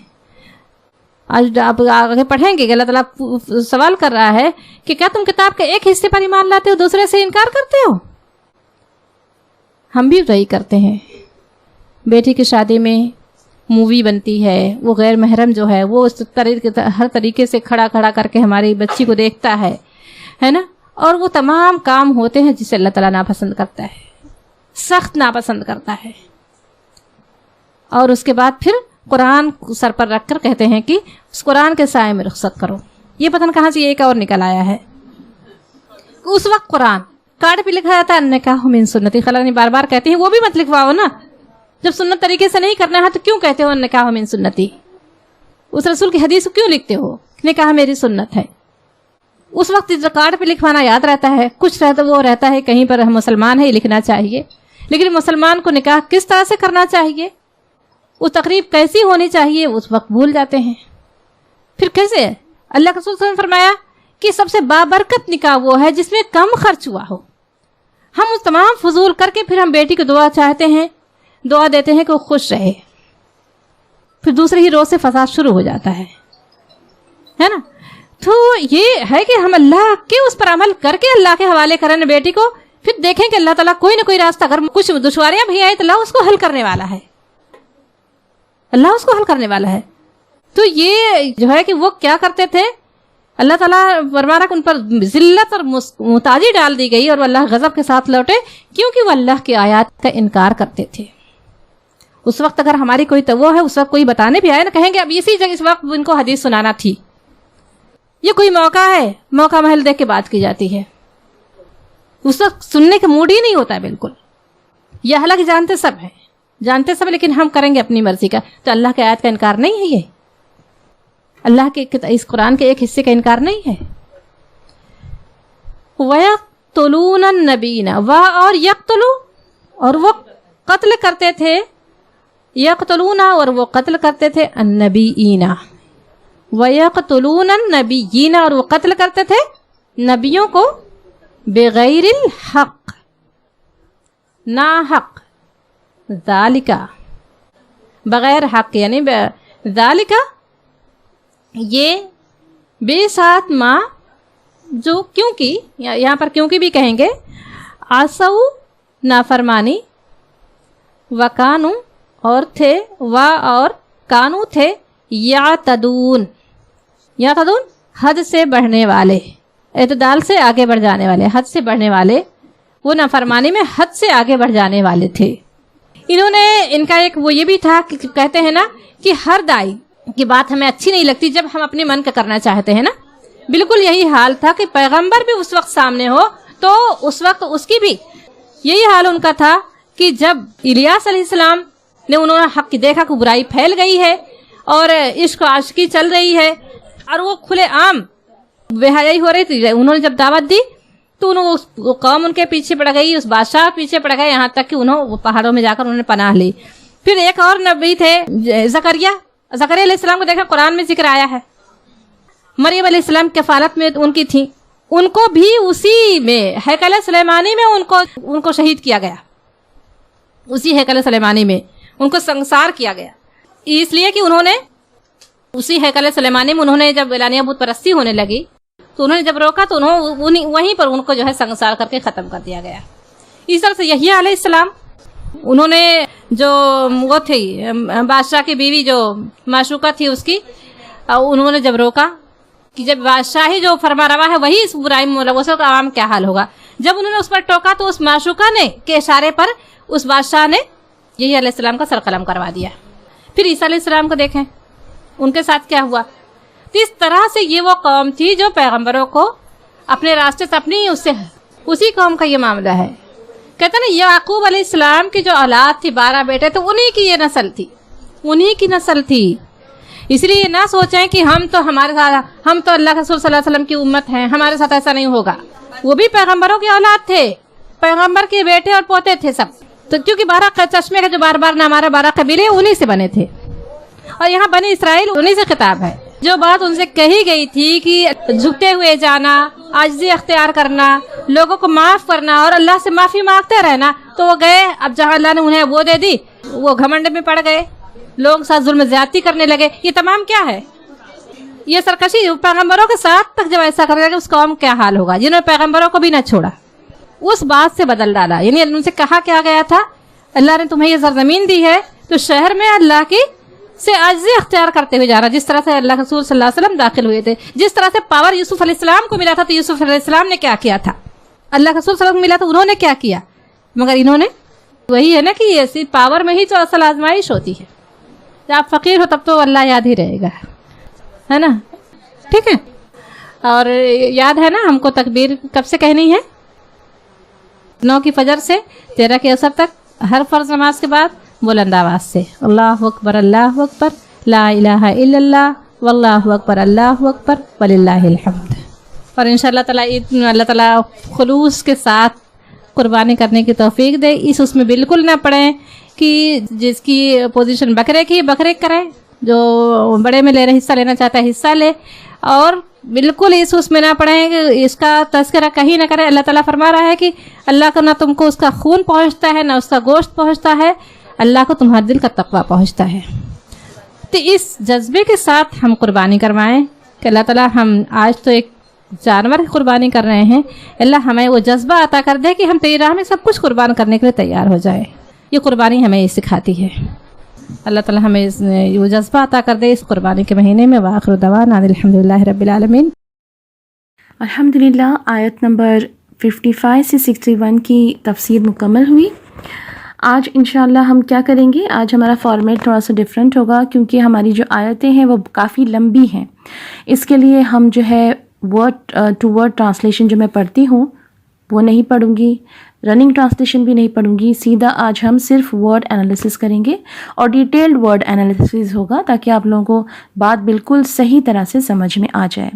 آج آپ آگے پڑھیں گے کہ اللہ تعالیٰ سوال کر رہا ہے کہ کیا تم کتاب کے ایک حصے پر ایمان لاتے ہو، دوسرے سے انکار کرتے ہو؟ ہم بھی وہی کرتے ہیں. بیٹی کی شادی میں مووی بنتی ہے، وہ غیر محرم جو ہے وہ اس طریقے ہر طریقے سے کھڑا کر کے ہماری بچی کو دیکھتا ہے نا، اور وہ تمام کام ہوتے ہیں جسے اللہ تعالیٰ ناپسند کرتا ہے، سخت ناپسند کرتا ہے. اور اس کے بعد پھر قرآن سر پر رکھ کر کہتے ہیں کہ اس قرآن کے سائے میں رخصت کرو. یہ پتہ نہیں کہاں سے ایک اور نکل آیا ہے. اس وقت قرآن کارڈ پہ لکھا جاتا ہے نکاح من سنتی، خلانی بار بار کہتے ہیں وہ بھی مت لکھواؤ نا. جب سنت طریقے سے نہیں کرنا ہے تو کیوں کہتے ہو نکاح من سنتی؟ اس رسول کی حدیث کو کیوں لکھتے ہو؟ نکاح میری سنت ہے. اس وقت کارڈ پہ لکھوانا یاد رہتا ہے، کچھ رہتا وہ رہتا ہے کہیں پر ہم مسلمان ہیں یہ لکھنا چاہیے، لیکن مسلمان کو نکاح کس طرح سے کرنا چاہیے، وہ تقریب کیسی ہونی چاہیے، اس وقت بھول جاتے ہیں. پھر کیسے؟ اللہ کے رسول صلی اللہ علیہ وسلم نے فرمایا کہ سب سے بابرکت نکاح وہ ہے جس میں کم خرچ ہوا ہو. ہم اس تمام فضول کر کے پھر ہم بیٹی کو دعا چاہتے ہیں، دعا دیتے ہیں کہ وہ خوش رہے، پھر دوسرے ہی روز سے فساد شروع ہو جاتا ہے نا. تو یہ ہے کہ ہم اللہ کے اس پر عمل کر کے اللہ کے حوالے کریں بیٹی کو، پھر دیکھیں کہ اللہ تعالیٰ کوئی نہ کوئی راستہ، اگر کچھ دشواریاں بھی آئے تو اللہ اس کو حل کرنے والا ہے، اللہ اس کو حل کرنے والا ہے. تو یہ جو ہے کہ وہ کیا کرتے تھے، اللہ تعالیٰ فرمایا کہ ان پر ذلت اور محتاجی ڈال دی گئی اور وہ اللہ غضب کے ساتھ لوٹے، کیونکہ وہ اللہ کی آیات کا انکار کرتے تھے. اس وقت اگر ہماری کوئی توہ ہے، اس وقت کوئی بتانے بھی آئے نا، کہیں گے اب اسی جگہ اس وقت ان کو حدیث سنانا تھی، یہ کوئی موقع ہے، موقع محل دیکھ کے بات کی جاتی ہے. اس وقت سننے کا موڈ ہی نہیں ہوتا ہے بالکل. یہ حالانکہ جانتے سب لیکن ہم کریں گے اپنی مرضی کا. تو اللہ کے آیت کا انکار نہیں ہے، یہ اللہ کے اس قرآن کے ایک حصے کا انکار نہیں ہے. وَيَقْتُلُونَ النَّبِيِّينَ، اور یقتلو، اور وہ قتل کرتے تھے، یقتلون، اور وہ قتل کرتے تھے النبیین، وَيَقْتُلُونَ النَّبِيِّينَ، اور وہ قتل کرتے تھے نبیوں کو، بغیر الحق، نا حق، ذالکا، بغیر حق، یعنی ذالکا، یہ بے ساتھ ماں، جو کیونکہ یہاں پر کیونکہ بھی کہیں گے، عصو نافرمانی، وکانو اور تھے، اور کانو تھے، یعتدون حد سے بڑھنے والے، اعتدال سے آگے بڑھ جانے والے، حد سے بڑھنے والے، وہ نافرمانی میں حد سے آگے بڑھ جانے والے تھے. انہوں نے ان کا ایک وہ یہ بھی تھا کہ کہتے ہیں نا کہ ہر دائی کی بات ہمیں اچھی نہیں لگتی جب ہم اپنے من کا کرنا چاہتے ہیں نا. بالکل یہی حال تھا کہ پیغمبر بھی اس وقت سامنے ہو تو اس وقت اس کی بھی یہی حال ان کا تھا کہ جب الیاس علیہ السلام نے انہوں نے حق کی دیکھا کہ برائی پھیل گئی ہے اور عشق و عاشقی چل رہی ہے اور وہ کھلے عام بے حیائی ہو رہی تھی، انہوں نے جب دعوت دی تو انہوں قوم ان کے پیچھے پڑ گئی، اس بادشاہ پیچھے پڑ گئے، یہاں تک کہ انہوں پہاڑوں میں جا کر انہوں نے پناہ لی. پھر ایک اور نبی تھے زکریا علیہ السلام کو دیکھا قرآن میں ذکر آیا ہے، مریم علیہ السلام کفالت میں ان کی تھی، ان کو بھی اسی میں ہیکل سلیمانی میں ان کو شہید کیا گیا، اسی ہیکل سلیمانی میں ان کو سنسار کیا گیا، اس لیے کہ انہوں نے اسی ہیکل سلیمانی میں انہوں نے جب اعلانیہ بت پرستی ہونے لگی تو انہوں نے جب روکا تو وہیں پر ان کو جو ہے سنسار کر کے ختم کر دیا گیا. اس طرح سے یحییٰ علیہ السلام، انہوں نے جو وہ تھی بادشاہ کی بیوی جو معشوقہ تھی اس کی، انہوں نے جب روکا کہ جب بادشاہی جو فرما روا ہے وہی اس برائی میں ملوث ہے تو عوام کیا حال ہوگا. جب انہوں نے اس پر ٹوکا تو اس معشوقہ نے کے اشارے پر اس بادشاہ نے یحییٰ علیہ السلام کا سر قلم کروا دیا. پھر عیسیٰ علیہ السلام کو دیکھیں ان کے ساتھ کیا ہوا. تو تو اس طرح سے یہ وہ قوم تھی جو پیغمبروں کو اپنے راستے سے اپنی اسی قوم کا یہ معاملہ ہے. کہتے ہیں نا یعقوب علیہ السلام کی جو اولاد تھی 12 بیٹے تو انہی کی یہ نسل تھی, انہی کی نسل تھی. اس لیے نہ سوچیں کہ ہم تو اللہ کے رسول صلی اللہ علیہ وسلم کی امت ہیں, ہمارے ساتھ ایسا نہیں ہوگا. وہ بھی پیغمبروں کی اولاد تھے, پیغمبر کے بیٹے اور پوتے تھے سب. تو کیونکہ 12 چشمے کے جو بار نہ ہمارے 12 قبیلے انہی سے بنے تھے, اور یہاں بنی اسرائیل انہی سے خطاب ہے. جو بات ان سے کہی گئی تھی کہ جھکتے ہوئے جانا, عاجزی اختیار کرنا, لوگوں کو معاف کرنا اور اللہ سے معافی مانگتے رہنا, تو وہ گئے. اب جہاں اللہ نے انہیں وہ دے دی وہ گھمنڈ میں پڑ گئے, لوگ ساتھ ظلم زیادتی کرنے لگے. یہ تمام کیا ہے؟ یہ سرکشی. پیغمبروں کے ساتھ تک جب ایسا کرے گا اس قوم کیا حال ہوگا جنہوں نے پیغمبروں کو بھی نہ چھوڑا, اس بات سے بدل ڈالا. یعنی ان سے کہا کیا گیا تھا, اللہ نے تمہیں یہ سرزمین دی ہے تو شہر میں اللہ کی سے عاجزی اختیار کرتے ہوئے جانا, جس طرح سے اللہ کے رسول صلی اللہ علیہ وسلم داخل ہوئے تھے. جس طرح سے پاور یوسف علیہ السلام کو ملا تھا تو یوسف علیہ السلام نے کیا کیا تھا, اللہ کے رسول صلی اللہ علیہ وسلم کو ملا تو انہوں نے کیا کیا. مگر انہوں نے وہی ہے نا کہ ایسی پاور میں ہی تو اصل آزمائش ہوتی ہے. جب آپ فقیر ہو تب تو اللہ یاد ہی رہے گا, ہے نا. ٹھیک ہے, اور یاد ہے نا ہم کو تکبیر کب سے کہنی ہے؟ 9 کی فجر سے 13 کے عصر تک, ہر فرض نماز کے بعد بلند آواز سے اللہ اکبر لا الہ الا اللہ واللہ اکبر اللہ اکبر وللہ الحمد. اور انشاءاللہ تعالی اللہ تعالیٰ خلوص کے ساتھ قربانی کرنے کی توفیق دے. اس میں بالکل نہ پڑیں کہ جس کی پوزیشن بکرے کی بکرے کریں, جو بڑے میں حصہ لینا چاہتا ہے حصہ لے, اور بالکل اس میں نہ پڑھیں کہ اس کا تذکرہ کہیں نہ کریں. اللہ تعالیٰ فرما رہا ہے کہ اللہ کو نہ تم کو اس کا خون پہنچتا ہے نہ اس کا گوشت پہنچتا ہے, اللہ کو تمہارے دل کا تقویٰ پہنچتا ہے. تو اس جذبے کے ساتھ ہم قربانی کروائیں کہ اللہ تعالیٰ ہم آج تو ایک جانور کی قربانی کر رہے ہیں, اللہ ہمیں وہ جذبہ عطا کر دے کہ ہم تیری راہ میں سب کچھ قربان کرنے کے لیے تیار ہو جائے. یہ قربانی ہمیں یہ سکھاتی ہے. اللہ تعالیٰ ہمیں وہ جذبہ عطا کر دے اس قربانی کے مہینے میں. وآخر دعوانا الحمدللہ رب العالمین. الحمدللہ. آیت نمبر 55 سے 61 کی تفسیر مکمل ہوئی. آج انشاءاللہ ہم کیا کریں گے, آج ہمارا فارمیٹ تھوڑا سا ڈفرینٹ ہوگا کیونکہ ہماری جو آیتیں ہیں وہ کافی لمبی ہیں. اس کے لیے ہم جو ہے ورڈ ٹو ورڈ ٹرانسلیشن جو میں پڑھتی ہوں وہ نہیں پڑھوں گی, رننگ ٹرانسلیشن بھی نہیں پڑھوں گی. سیدھا آج ہم صرف ورڈ انالیسس کریں گے اور ڈیٹیلڈ ورڈ انالیسس ہوگا تاکہ آپ لوگوں کو بات بالکل صحیح طرح سے سمجھ میں آ جائے.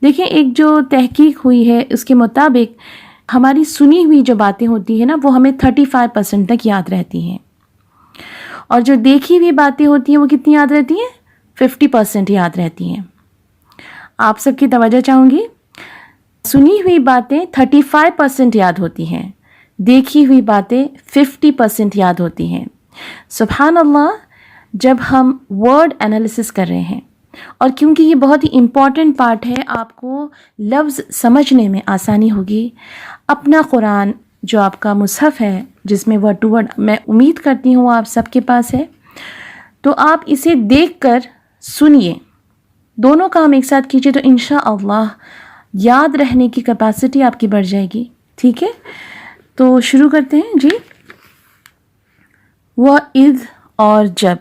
دیکھیں, ایک جو تحقیق ہوئی ہے اس کے مطابق ہماری سنی ہوئی جو باتیں ہوتی ہیں نا وہ ہمیں 35% تک یاد رہتی ہیں, اور جو دیکھی ہوئی باتیں ہوتی ہیں وہ کتنی یاد رہتی ہیں؟ 50% یاد رہتی ہیں. آپ سب کی توجہ چاہوں گی. سنی ہوئی باتیں 35% یاد ہوتی ہیں, دیکھی ہوئی باتیں 50% یاد ہوتی ہیں. سبحان اللہ. جب ہم ورڈ انالیسس کر رہے ہیں, اور کیونکہ یہ بہت ہی امپورٹنٹ پارٹ ہے, آپ کو لفظ سمجھنے میں آسانی ہوگی. اپنا قرآن جو آپ کا مصحف ہے جس میں ورڈ ٹو ورڈ میں امید کرتی ہوں آپ سب کے پاس ہے, تو آپ اسے دیکھ کر سنیے, دونوں کام ایک ساتھ کیجیے تو انشاءاللہ یاد رہنے کی کیپیسٹی آپ کی بڑھ جائے گی. ٹھیک ہے, تو شروع کرتے ہیں جی. وَإِذْ اور جب,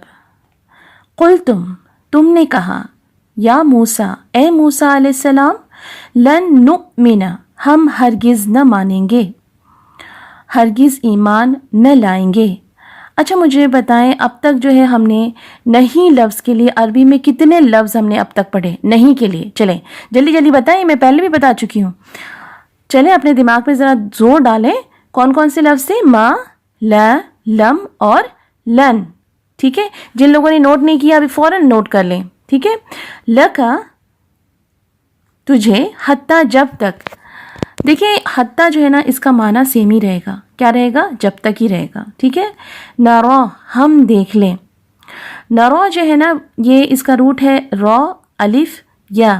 تم نے کہا, یا موسیٰ اے موسیٰ علیہ السلام, لن نؤمن ہم ہرگز نہ مانیں گے, ہرگز ایمان نہ لائیں گے. اچھا مجھے بتائیں اب تک جو ہے ہم نے نہیں لفظ کے لیے عربی میں کتنے لفظ ہم نے اب تک پڑھے نہیں کے لیے؟ چلیں جلدی جلدی بتائیں, میں پہلے بھی بتا چکی ہوں. چلیں اپنے دماغ پہ ذرا زور ڈالیں, کون کون سے لفظ تھے؟ ما, لا, لم اور لن. ٹھیک ہے, جن لوگوں نے نوٹ نہیں کیا ابھی فوراً نوٹ کر لیں. ٹھیک ہے, لکا تجھے, حتیٰ جب تک. دیکھیں حتیٰ جو ہے نا اس کا معنی سیم ہی رہے گا. کیا رہے گا؟ جب تک ہی رہے گا. ٹھیک ہے, نرا ہم دیکھ لیں. نرا جو ہے نا یہ اس کا روٹ ہے را الف یا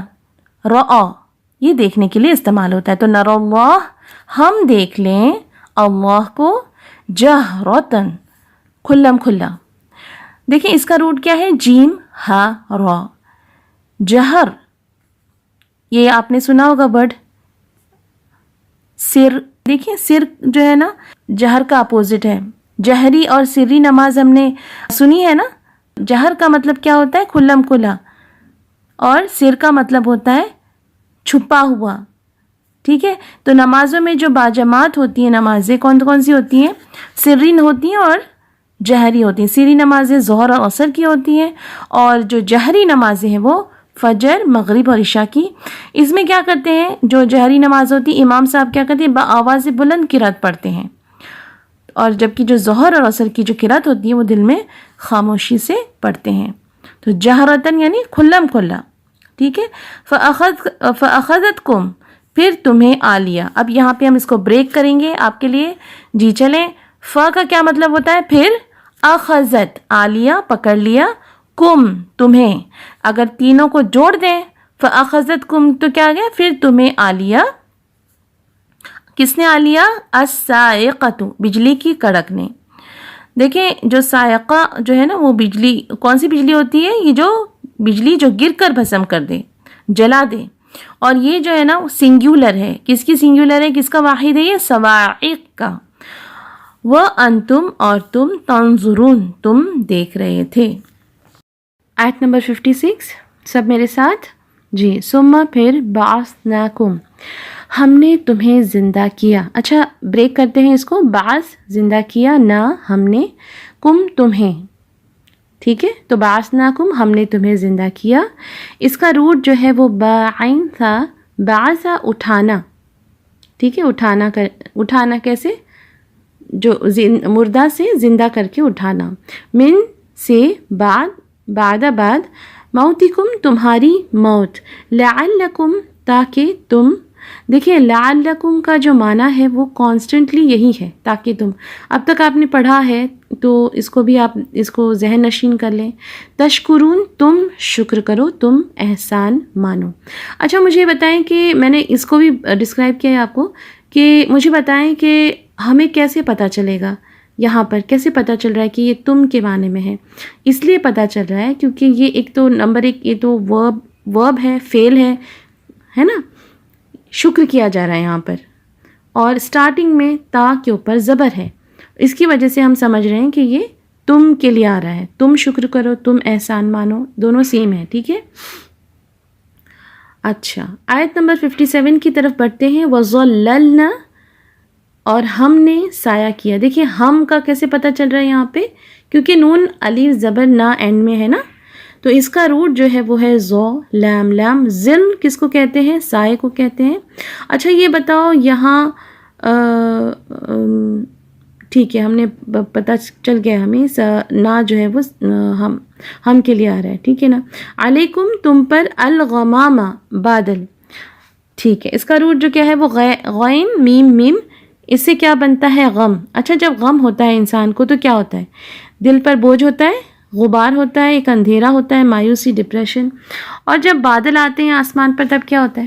را, یہ دیکھنے کے لیے استعمال ہوتا ہے. تو نرا اللہ ہم دیکھ لیں اللہ کو, جہرتن کھلم کھلا. دیکھیں اس کا روٹ کیا ہے؟ جیم ہا را. جہر یہ آپ نے سنا ہوگا ورڈ. سر, دیکھیں سر جو ہے نا جہر کا اپوزٹ ہے. جہری اور سری نماز ہم نے سنی ہے نا. جہر کا مطلب کیا ہوتا ہے؟ کھلم کھلا. اور سر کا مطلب ہوتا ہے چھپا ہوا. ٹھیک ہے, تو نمازوں میں جو باجماعت ہوتی ہیں نمازیں کون سی ہوتی ہیں؟ سری ہوتی ہیں اور جہری ہوتی ہیں. سری نمازیں ظہر اور عصر کی ہوتی ہیں, اور جو جہری نمازیں ہیں وہ فجر, مغرب اور عشاء کی. اس میں کیا کرتے ہیں, جو جہری نماز ہوتی ہے امام صاحب کیا کرتے ہیں, بآواز بلند قرات پڑھتے ہیں, اور جبکہ جو ظہر اور عصر کی جو قرات ہوتی ہے وہ دل میں خاموشی سے پڑھتے ہیں. تو جہرتن یعنی کھلم کھلا. ٹھیک ہے, فَأَخَذَتْكُمْ پھر تمہیں آ لیا. اب یہاں پہ ہم اس کو بریک کریں گے آپ کے لیے. جی چلیں. فا کا کیا مطلب ہوتا ہے؟ پھر. اخذت آ لیا, پکڑ لیا. کم تمہیں, اگر تینوں کو جوڑ دیں فَأَخَذَتْكُمْ تو کیا گیا؟ پھر تمہیں آ لیا. کس نے آ لیا؟ الصَّاعِقَةُ بجلی کی کڑک نے. دیکھیں جو صاعقہ جو ہے نا وہ بجلی, کون سی بجلی ہوتی ہے؟ یہ جو بجلی جو گر کر بھسم کر دے, جلا دے. اور یہ جو ہے نا وہ سنگولر ہے. کس کی سنگولر ہے؟ کس کا واحد ہے یہ؟ صواعق کا. وَأَنْتُمْ اور تم, تنظرون تم دیکھ رہے تھے. آیت نمبر 56 سب میرے ساتھ. جی. ثم پھر بعثناکم ہم نے تمہیں زندہ کیا. اچھا بریک کرتے ہیں اس کو. بعث زندہ کیا, نہ ہم نے, کم تمہیں. ٹھیک ہے, تو بعثناکم ہم نے تمہیں زندہ کیا. اس کا روٹ جو ہے وہ بعین تھا. بعثا اٹھانا. ٹھیک ہے, اٹھانا کیسے؟ جو مردہ سے زندہ کر کے اٹھانا. من سے بعد موتکم تمہاری موت. لعلکم تاکہ تم. دیکھیں لعلکم کا جو معنی ہے وہ کانسٹنٹلی یہی ہے, تاکہ تم. اب تک آپ نے پڑھا ہے تو اس کو بھی آپ اس کو ذہن نشین کر لیں. تشکرون تم شکر کرو, تم احسان مانو. اچھا مجھے بتائیں کہ میں نے اس کو بھی ڈسکرائب کیا ہے آپ کو, کہ مجھے بتائیں کہ ہمیں کیسے پتہ چلے گا, یہاں پر کیسے پتہ چل رہا ہے کہ یہ تم کے معنی میں ہے؟ اس لیے پتہ چل رہا ہے کیونکہ یہ ایک تو نمبر ایک یہ تو ورب ہے, فعل ہے نا, شکر کیا جا رہا ہے یہاں پر, اور سٹارٹنگ میں تا کے اوپر زبر ہے. اس کی وجہ سے ہم سمجھ رہے ہیں کہ یہ تم کے لیے آ رہا ہے. تم شکر کرو, تم احسان مانو, دونوں سیم ہے. ٹھیک ہے. اچھا آیت نمبر 57 کی طرف بڑھتے ہیں. وَظَلَّلْنَا اور ہم نے سایہ کیا. دیکھیں ہم کا کیسے پتہ چل رہا ہے یہاں پہ, کیونکہ نون الف زبر نا اینڈ میں ہے نا, تو اس کا روٹ جو ہے وہ ہے زو لام لام. ظل کس کو کہتے ہیں؟ سائے کو کہتے ہیں. اچھا یہ بتاؤ یہاں ٹھیک ہے ہم نے پتہ چل گیا ہمیں نا جو ہے وہ ہم کے لیے آ رہا ہے. ٹھیک ہے نا. علیکم تم پر, الغمامہ بادل. ٹھیک ہے, اس کا روٹ جو کیا ہے وہ غین میم میم, اس سے کیا بنتا ہے؟ غم. اچھا جب غم ہوتا ہے انسان کو تو کیا ہوتا ہے؟ دل پر بوجھ ہوتا ہے, غبار ہوتا ہے, ایک اندھیرا ہوتا ہے, مایوسی, ڈپریشن. اور جب بادل آتے ہیں آسمان پر تب کیا ہوتا ہے؟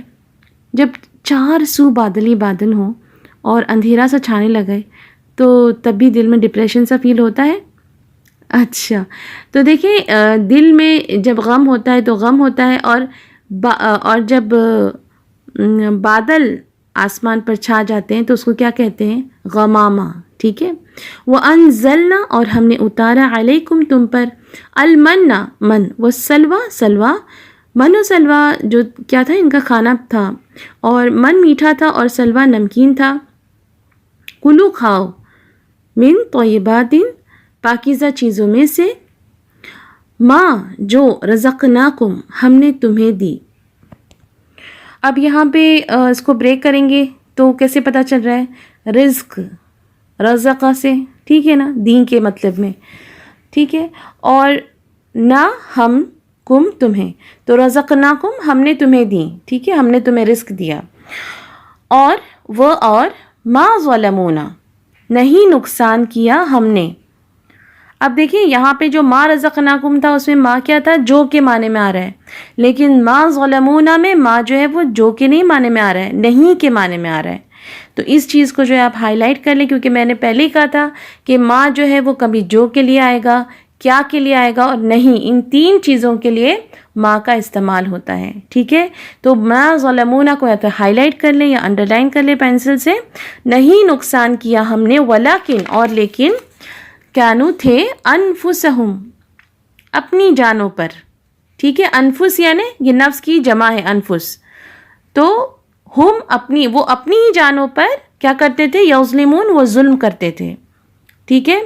جب چار سو بادل ہی بادل ہوں اور اندھیرا سا چھانے لگے تو تب بھی دل میں ڈپریشن سا فیل ہوتا ہے. اچھا تو دیکھیں دل میں جب غم ہوتا ہے تو غم ہوتا ہے, اور جب بادل آسمان پر چھا جاتے ہیں تو اس کو کیا کہتے ہیں؟ غمامہ. ٹھیک ہے. وَأَنزَلْنَا اور ہم نے اتارا, علیکم تم پر, المنّا من, والسلوى سلوہ. من و سلوہ جو کیا تھا ان کا کھانا تھا, اور من میٹھا تھا اور سلوہ نمکین تھا. کلو کھاؤ, من طیبات پاکیزہ چیزوں میں سے, ما جو رزقناکم ہم نے تمہیں دی. اب یہاں پہ اس کو بریک کریں گے تو کیسے پتہ چل رہا ہے؟ رزق رزقہ سے. ٹھیک ہے نا, دین کے مطلب میں. ٹھیک ہے. اور نہ ہم کم تمہیں, تو رزقناکم ہم نے تمہیں دی. ٹھیک ہے, ہم نے تمہیں رزق دیا. اور وہ اور ما ظلمونا نہیں نقصان کیا ہم نے. اب دیکھیں یہاں پہ جو ما رزقناکم تھا اس میں ما کیا تھا؟ جو کے معنی میں آ رہا ہے, لیکن ما ظلمونا میں ما جو ہے وہ جو کے نہیں معنی میں آ رہا ہے, نہیں کے معنی میں آ رہا ہے. تو اس چیز کو جو ہے آپ ہائی لائٹ کر لیں, کیونکہ میں نے پہلے ہی کہا تھا کہ ما جو ہے وہ کبھی جو کے لیے آئے گا, کیا کے لیے آئے گا, اور نہیں, ان تین چیزوں کے لیے ما کا استعمال ہوتا ہے. ٹھیک ہے. تو ما ظلمونا کو یا تو ہائی لائٹ کر لیں یا انڈر لائن کر لیں پینسل سے. نہیں نقصان کیا ہم نے, ولیکن اور لیکن, کانو تھے, انفسہم اپنی جانوں پر, ٹھیک ہے. انفس یعنی یہ نفس کی جمع ہے انفس. تو ہم وہ اپنی ہی جانوں پر کیا کرتے تھے؟ یظلمون، وہ ظلم کرتے تھے. ٹھیک ہے.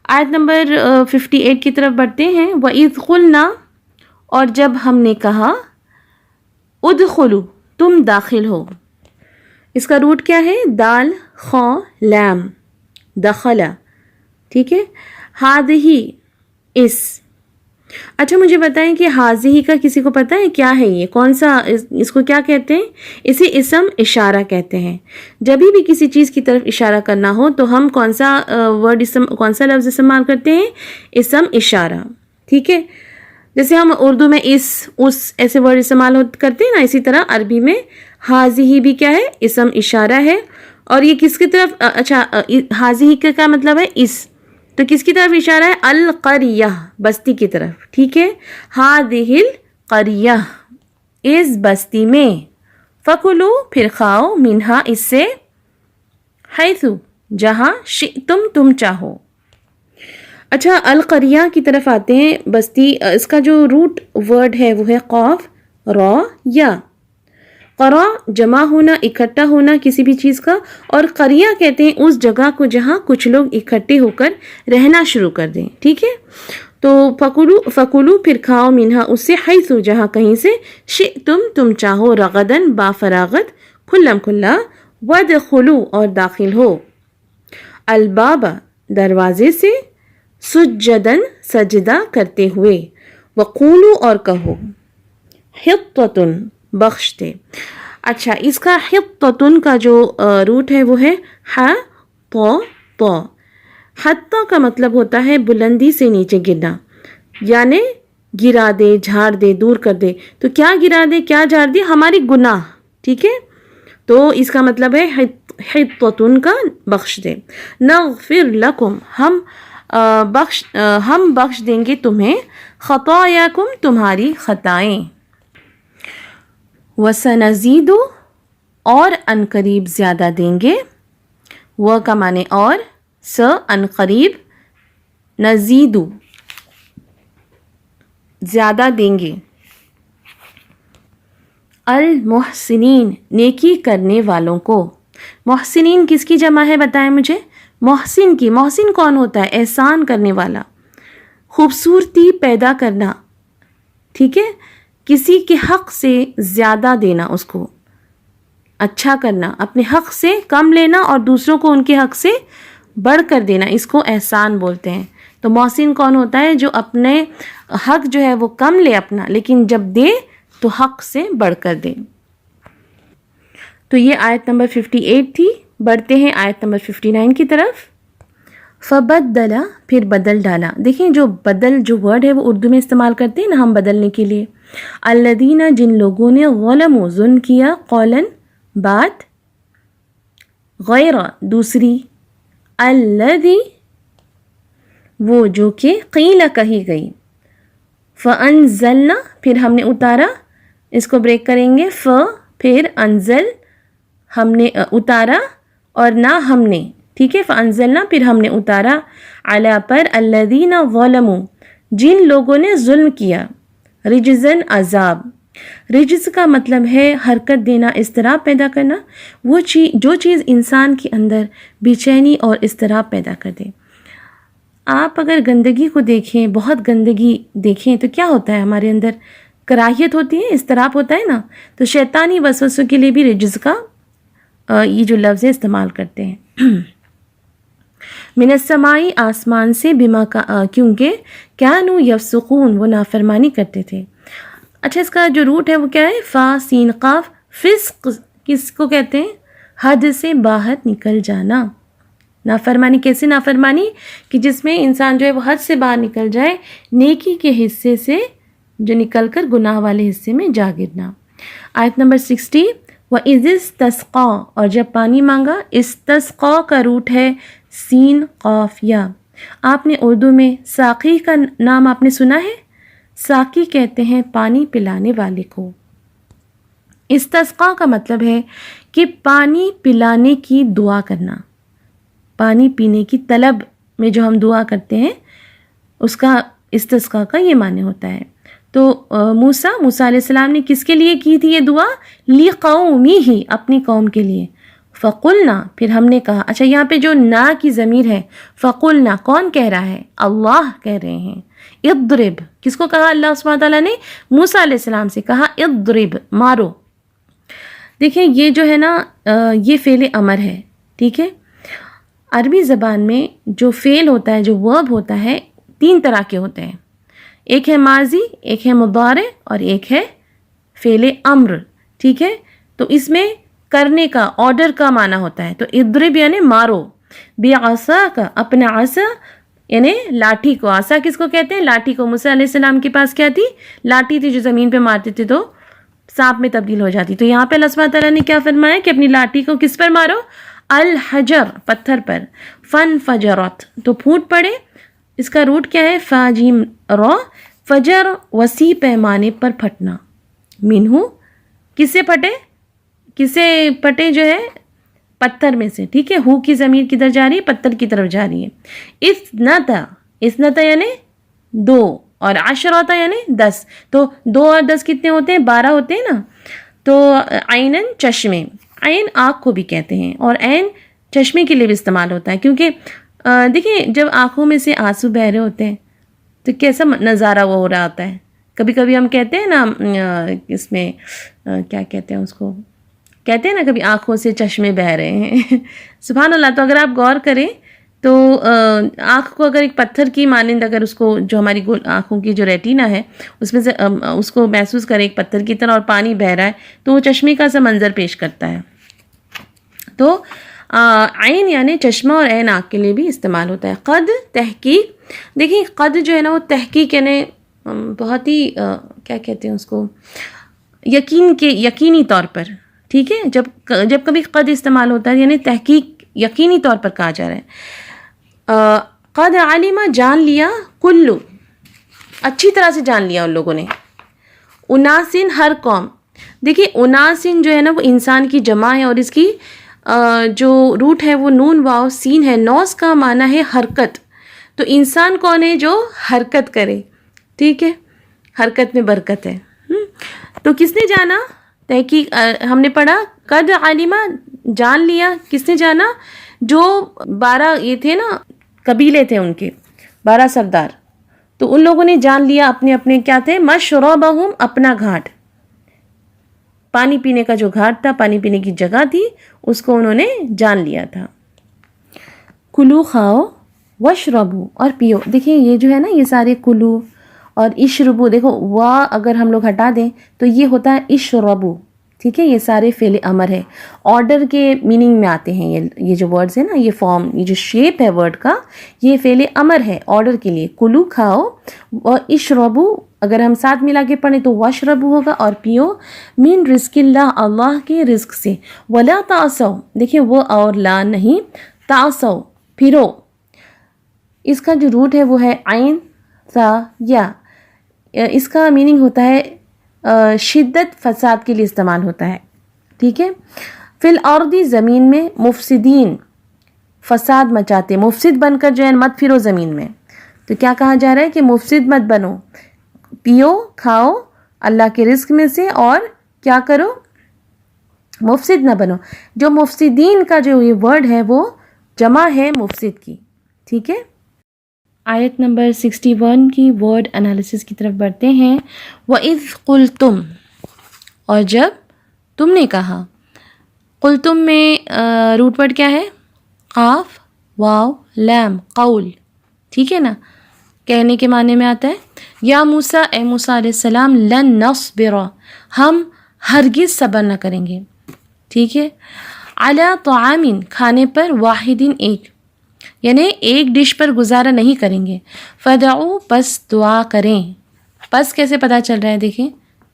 آیت نمبر 58 کی طرف بڑھتے ہیں. وَإِذْ قُلْنَا، اور جب ہم نے کہا، ادخلوا، تم داخل ہو. اس کا روٹ کیا ہے؟ دال خا لام، دخلا. ٹھیک ہے. ہادہی، اس. اچھا مجھے بتائیں کہ ہازہی کا کسی کو پتہ ہے کیا ہے؟ یہ کون سا، اس کو کیا کہتے ہیں؟ اسے اسم اشارہ کہتے ہیں. جب بھی کسی چیز کی طرف اشارہ کرنا ہو تو ہم کون سا کون سا لفظ استعمال کرتے ہیں؟ اسم اشارہ. ٹھیک ہے. جیسے ہم اردو میں اس ایسے ورڈ استعمال کرتے ہیں نا، اسی طرح عربی میں ہازہی بھی کیا ہے؟ اسم اشارہ ہے. اور یہ کس کی طرف، اچھا ہازہی کا کیا مطلب ہے؟ اس. تو کس کی طرف اشارہ ہے؟ القریہ، بستی کی طرف. ٹھیک ہے. ہادہ القریہ، اس بستی میں. فکلو، پھر کھاؤ. منہا، اس سے. حیث، جہاں. شئتم، تم چاہو. اچھا القریہ کی طرف آتے ہیں. بستی، اس کا جو روٹ ورڈ ہے وہ ہے قاف را یا. قرا جمع ہونا، اکٹھا ہونا کسی بھی چیز کا. اور قریہ کہتے ہیں اس جگہ کو جہاں کچھ لوگ اکٹھے ہو کر رہنا شروع کر دیں. ٹھیک ہے. تو فکلو، پھر کھاؤ. منہا، اس سے. حیث، جہاں کہیں سے. شئتم، تم چاہو. رغدن، با فراغت. کھلم کھلا. ودخلو، اور داخل ہو. الباب، دروازے سے. سجدن، سجدہ کرتے ہوئے. وقولو، اور کہو. حطۃ، بخشتے. اچھا اس کا حطۃ کا جو روٹ ہے وہ ہے ح. حتی کا مطلب ہوتا ہے بلندی سے نیچے گرنا، یعنی گرا دے، جھاڑ دے، دور کر دے. تو کیا گرا دے، کیا جھاڑ دے؟ ہماری گناہ. ٹھیک ہے. تو اس کا مطلب ہے حطۃ کا بخش دے. نغفر لکم، ہم بخش دیں گے تمہیں. خطایاکم، تمہاری خطائیں. وسنزید، اور ان قریب زیادہ دیں گے. وہ کا معنی اور، س ان قریب، نزید زیادہ دیں گے. المحسنین، نیکی کرنے والوں کو. محسنین کس کی جمع ہے بتائیں مجھے؟ محسن کی. محسن کون ہوتا ہے؟ احسان کرنے والا، خوبصورتی پیدا کرنا. ٹھیک ہے. کسی کے حق سے زیادہ دینا، اس کو اچھا کرنا، اپنے حق سے کم لینا اور دوسروں کو ان کے حق سے بڑھ کر دینا، اس کو احسان بولتے ہیں. تو محسن کون ہوتا ہے؟ جو اپنے حق جو ہے وہ کم لے اپنا، لیکن جب دے تو حق سے بڑھ کر دے. تو یہ آیت نمبر 58 تھی. بڑھتے ہیں آیت نمبر 59 کی طرف. فبدل، پھر بدل ڈالا. دیکھیں جو بدل جو ورڈ ہے وہ اردو میں استعمال کرتے ہیں نا ہم بدلنے کے لیے. الذین، جن لوگوں نے. ظلموا، ظلم کیا. قولاً، بات. غیر، دوسری. الذی، وہ جو کہ. قیل، کہی گئی. فانزلنا، پھر ہم نے اتارا. اس کو بریک کریں گے. پھر انزل، ہم نے اتارا، اور نہ ہم نے. ٹھیک ہے. فانزلنا، پھر ہم نے اتارا. علی، پر. الذین ظلموا، جن لوگوں نے ظلم کیا. رجزن، عذاب. رجز کا مطلب ہے حرکت دینا، اضطراب پیدا کرنا. وہ جو چیز انسان کے اندر بے چینی اور اضطراب پیدا کر دے. آپ اگر گندگی کو دیکھیں، بہت گندگی دیکھیں تو کیا ہوتا ہے ہمارے اندر؟ کراہیت ہوتی ہے، اضطراب ہوتا ہے نا. تو شیطانی وسوسوں کے لیے بھی رجز کا یہ جو لفظ ہے استعمال کرتے ہیں. من السمائی، آسمان سے. بما کا، کیونکہ. کانوا یفسقون، وہ نافرمانی کرتے تھے. اچھا اس کا جو روٹ ہے وہ کیا ہے؟ فا سین قاف. فسق کس کو کہتے ہیں؟ حد سے باہر نکل جانا. نافرمانی کیسے نافرمانی؟ کہ جس میں انسان جو ہے وہ حد سے باہر نکل جائے، نیکی کے حصے سے جو نکل کر گناہ والے حصے میں جا گرنا. آیت نمبر 60. وَإِذِ اسْتَسْقَىٰ، اور جب پانی مانگا. استسقا کا روٹ ہے سین قاف یا. آپ نے اردو میں ساقی کا نام آپ نے سنا ہے؟ ساقی کہتے ہیں پانی پلانے والے کو. استسقا کا مطلب ہے کہ پانی پلانے کی دعا کرنا. پانی پینے کی طلب میں جو ہم دعا کرتے ہیں اس کا استسقا کا یہ معنی ہوتا ہے. تو موسیٰ علیہ السلام نے کس کے لیے کی تھی یہ دعا؟ لِقَوْمِهِ، اپنی قوم کے لیے. فَقُلْنَا، پھر ہم نے کہا. اچھا یہاں پہ جو نا کی ضمیر ہے، فَقُلْنَا کون کہہ رہا ہے؟ اللہ کہہ رہے ہیں. اضرب، کس کو کہا؟ اللہ سبحانہ تعالیٰ نے موسیٰ علیہ السلام سے کہا اضرب، مارو. دیکھیں یہ جو ہے نا یہ فعل امر ہے، ٹھیک ہے. عربی زبان میں جو فعل ہوتا ہے، جو ورب ہوتا ہے، 3 طرح کے ہوتے ہیں. ایک ہے ماضی، ایک ہے مضارع اور ایک ہے فعل امر، ٹھیک ہے. تو اس میں کرنے کا، آرڈر کا معنی ہوتا ہے. تو اضرب یعنی مارو، بعصاک، اپنا عصا یعنی لاٹھی کو. عصا کس کو کہتے ہیں؟ لاٹھی کو. موسیٰ علیہ السلام کے پاس کیا تھی؟ لاٹھی تھی جو زمین پہ مارتے تھے تو سانپ میں تبدیل ہو جاتی. تو یہاں پہ اللہ سبحانہ تعالیٰ نے کیا فرمایا کہ اپنی لاٹھی کو کس پر مارو؟ الحجر، پتھر پر. فانفجرت، تو پھوٹ پڑے. اس کا روٹ کیا ہے؟ فاجیم را. فجر وسیع پیمانے پر پھٹنا. منہو، کس سے پھٹے؟ کسے پھٹے جو ہے؟ پتھر میں سے، ٹھیک ہے. ہو کی ضمیر کدھر جا رہی ہے؟ پتھر کی طرف جا رہی ہے. اثنتا یعنی 2 اور عشرتا یعنی 10. تو 2 اور 10 کتنے ہوتے ہیں؟ 12 ہوتے ہیں نا. تو عینن، چشمے. عین آنکھ کو بھی کہتے ہیں اور عین چشمے کے لیے بھی استعمال ہوتا ہے. کیونکہ دیکھیں جب آنکھوں میں سے آنسو بہ رہے ہوتے ہیں تو کیسا نظارہ وہ ہو رہا ہوتا ہے. کبھی کبھی ہم کہتے ہیں نا اس میں کیا کہتے ہیں اس کو، کہتے ہیں نا کبھی آنکھوں سے چشمے بہ رہے ہیں. سبحان اللہ. تو اگر آپ غور کریں تو آنکھ کو اگر ایک پتھر کی مانند اگر اس کو جو ہماری آنکھوں کی جو ریٹینا ہے اس میں سے اس کو محسوس کریں ایک پتھر کی طرح اور پانی بہ رہا ہے تو وہ چشمے کا سا منظر پیش کرتا ہے. تو عین یعنی چشمہ اور عین آنکھ کے لیے بھی استعمال ہوتا ہے. قد، تحقیق. دیکھیں قد جو ہے نا وہ تحقیق یعنی بہت ہی کیا کہتے ہیں اس کو، یقینی طور پر، ٹھیک ہے. جب کبھی قد استعمال ہوتا ہے یعنی تحقیق یقینی طور پر کہا جا رہا ہے. قد علم، جان لیا. کلو، اچھی طرح سے جان لیا ان لوگوں نے. اناسن، ہر قوم. دیکھیے اناسن جو ہے نا وہ انسان کی جمع ہے اور اس کی جو روٹ ہے وہ نون واو سین ہے. نوس کا معنی ہے حرکت. تو انسان کون ہے؟ جو حرکت کرے، ٹھیک ہے. حرکت میں برکت ہے. تو کس نے جانا؟ تحقیق ہم نے پڑھا قد علمہ، جان لیا. کس نے جانا؟ جو 12 یہ تھے نا قبیلے تھے ان کے 12 سردار. تو ان لوگوں نے جان لیا اپنے اپنے کیا تھے؟ مشربہم، اپنا گھاٹ. پانی پینے کا جو گھاٹ تھا، پانی پینے کی جگہ تھی، اس کو انہوں نے جان لیا تھا. کلو، کھاؤ. وشربو، اور پیو. دیکھیں یہ جو ہے نا یہ سارے کلو اور اشربو، دیکھو وا اگر ہم لوگ ہٹا دیں تو یہ ہوتا ہے اشربو، ٹھیک ہے. یہ سارے فعل امر ہے، آرڈر کے میننگ میں آتے ہیں. یہ جو ورڈز ہیں نا، یہ فارم، یہ جو شیپ ہے ورڈ کا، یہ فعل امر ہے آرڈر کے لیے. کلو، کھاؤ. اور اشربو اگر ہم ساتھ ملا کے پڑھیں تو واشربو ہوگا، اور پیو. من رزق اللہ، اللہ کے رزق سے. ولا تعصوا، دیکھیں وہ اور لا نہیں، تعصوا پھرو. اس کا جو روٹ ہے وہ ہے عین سا یا. اس کا میننگ ہوتا ہے شدت، فساد کے لیے استعمال ہوتا ہے، ٹھیک ہے. فی الارض، زمین میں. مفسدین، فساد مچاتے. مفسد بن کر جو ہے مت پھرو زمین میں. تو کیا کہا جا رہا ہے کہ مفسد مت بنو. پیو، کھاؤ اللہ کے رزق میں سے، اور کیا کرو؟ مفسد نہ بنو. جو مفسدین کا جو یہ ورڈ ہے وہ جمع ہے مفسد کی، ٹھیک ہے. آیت نمبر 61 کی ورڈ انالیسس کی طرف بڑھتے ہیں. وَإِذْ قُلْتُمْ، اور جب تم نے کہا. قلتم میں روٹ ورڈ کیا ہے؟ قاف، واو، لام، قول، ٹھیک ہے نا. کہنے کے معنی میں آتا ہے. یا موسیٰ، اے موسیٰ علیہ السلام. لن نصبر، ہم ہرگز صبر نہ کریں گے، ٹھیک ہے. علی طعام، کھانے پر. واحدین، ایک، یعنی ایک ڈش پر گزارا نہیں کریں گے. فدعو، پس دعا کریں. پس کیسے پتہ چل رہا ہے؟ دیکھیں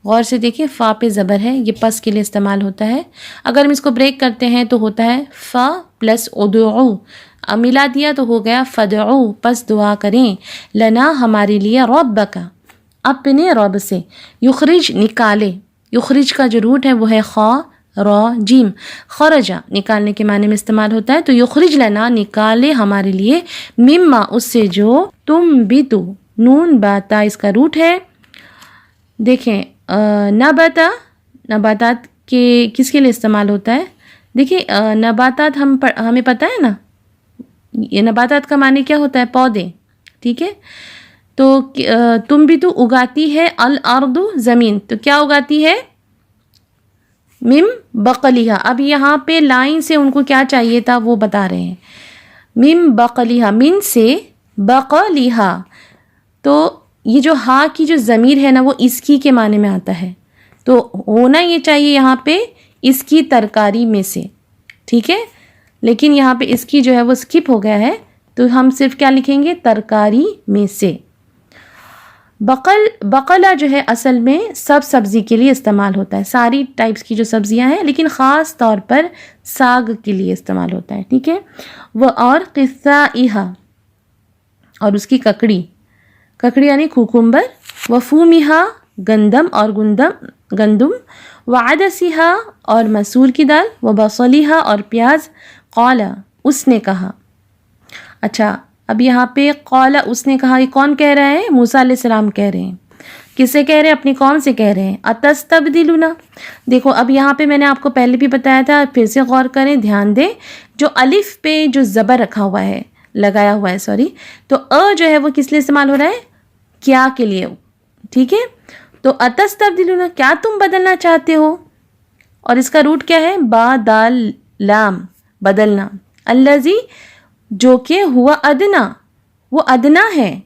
غور سے دیکھیں. فا پہ زبر ہے، یہ پس کے لیے استعمال ہوتا ہے. اگر ہم اس کو بریک کرتے ہیں تو ہوتا ہے فا پلس ادعو، ملا دیا تو ہو گیا فدعو، پس دعا کریں. لنا، ہمارے لیے. ربک، اپنے رب سے. یخرج، نکالے. یخرج کا جو روٹ ہے وہ ہے خا را جیم. خرجہ، نکالنے کے معنی میں استعمال ہوتا ہے. تو یخرج لنا، نکالے ہمارے لیے. مما، اس سے جو. تم بھی تو، نون باتا اس کا روٹ ہے. دیکھیں نباتا نباتات کے کس کے لیے استعمال ہوتا ہے؟ دیکھیں نباتات ہمیں پتہ ہے نا، یہ نباتات کا معنی کیا ہوتا ہے؟ پودے، ٹھیک ہے؟ تو تم بھی تو اگاتی ہے الارض زمین، تو کیا اگاتی ہے؟ مم بقلیہا. اب یہاں پہ لائن سے ان کو کیا چاہیے تھا وہ بتا رہے ہیں. مم بقلیہا، من سے بقلیہا، تو یہ جو ہا کی جو ضمیر ہے نا وہ اس کی کے معنی میں آتا ہے، تو ہونا یہ چاہیے یہاں پہ اس کی ترکاری میں سے، ٹھیک ہے؟ لیکن یہاں پہ اس کی جو ہے وہ سکپ ہو گیا ہے، تو ہم صرف کیا لکھیں گے؟ ترکاری میں سے. بقلہ جو ہے اصل میں سب سبزی کے لیے استعمال ہوتا ہے، ساری ٹائپس کی جو سبزیاں ہیں، لیکن خاص طور پر ساگ کے لیے استعمال ہوتا ہے، ٹھیک ہے؟ وہ اور قصائہا، اور اس کی ککڑی یعنی کوکمبر، وفومہا گندم اور گندم، وعدسہا اور مسور کی دال، وبصلہا اور پیاز. قال اس نے کہا. اچھا اب یہاں پہ قال اس نے کہا، یہ کون کہہ رہا ہے؟ موسیٰ علیہ السلام کہہ رہے ہیں. کس سے کہہ رہے ہیں؟ اپنی قوم سے کہہ رہے ہیں. اتستبدلون، دیکھو اب یہاں پہ میں نے آپ کو پہلے بھی بتایا تھا، پھر سے غور کریں، دھیان دیں، جو الف پہ جو زبر رکھا ہوا ہے، لگایا ہوا ہے سوری، تو جو ہے وہ کس لیے استعمال ہو رہا ہے؟ کیا کے لیے، ٹھیک ہے؟ تو اتستبدلون، کیا تم بدلنا چاہتے ہو؟ اور اس کا روٹ کیا ہے؟ با دال لام، بدلنا. الذی، جو کہ ہوا ادنا، وہ ادنا ہے.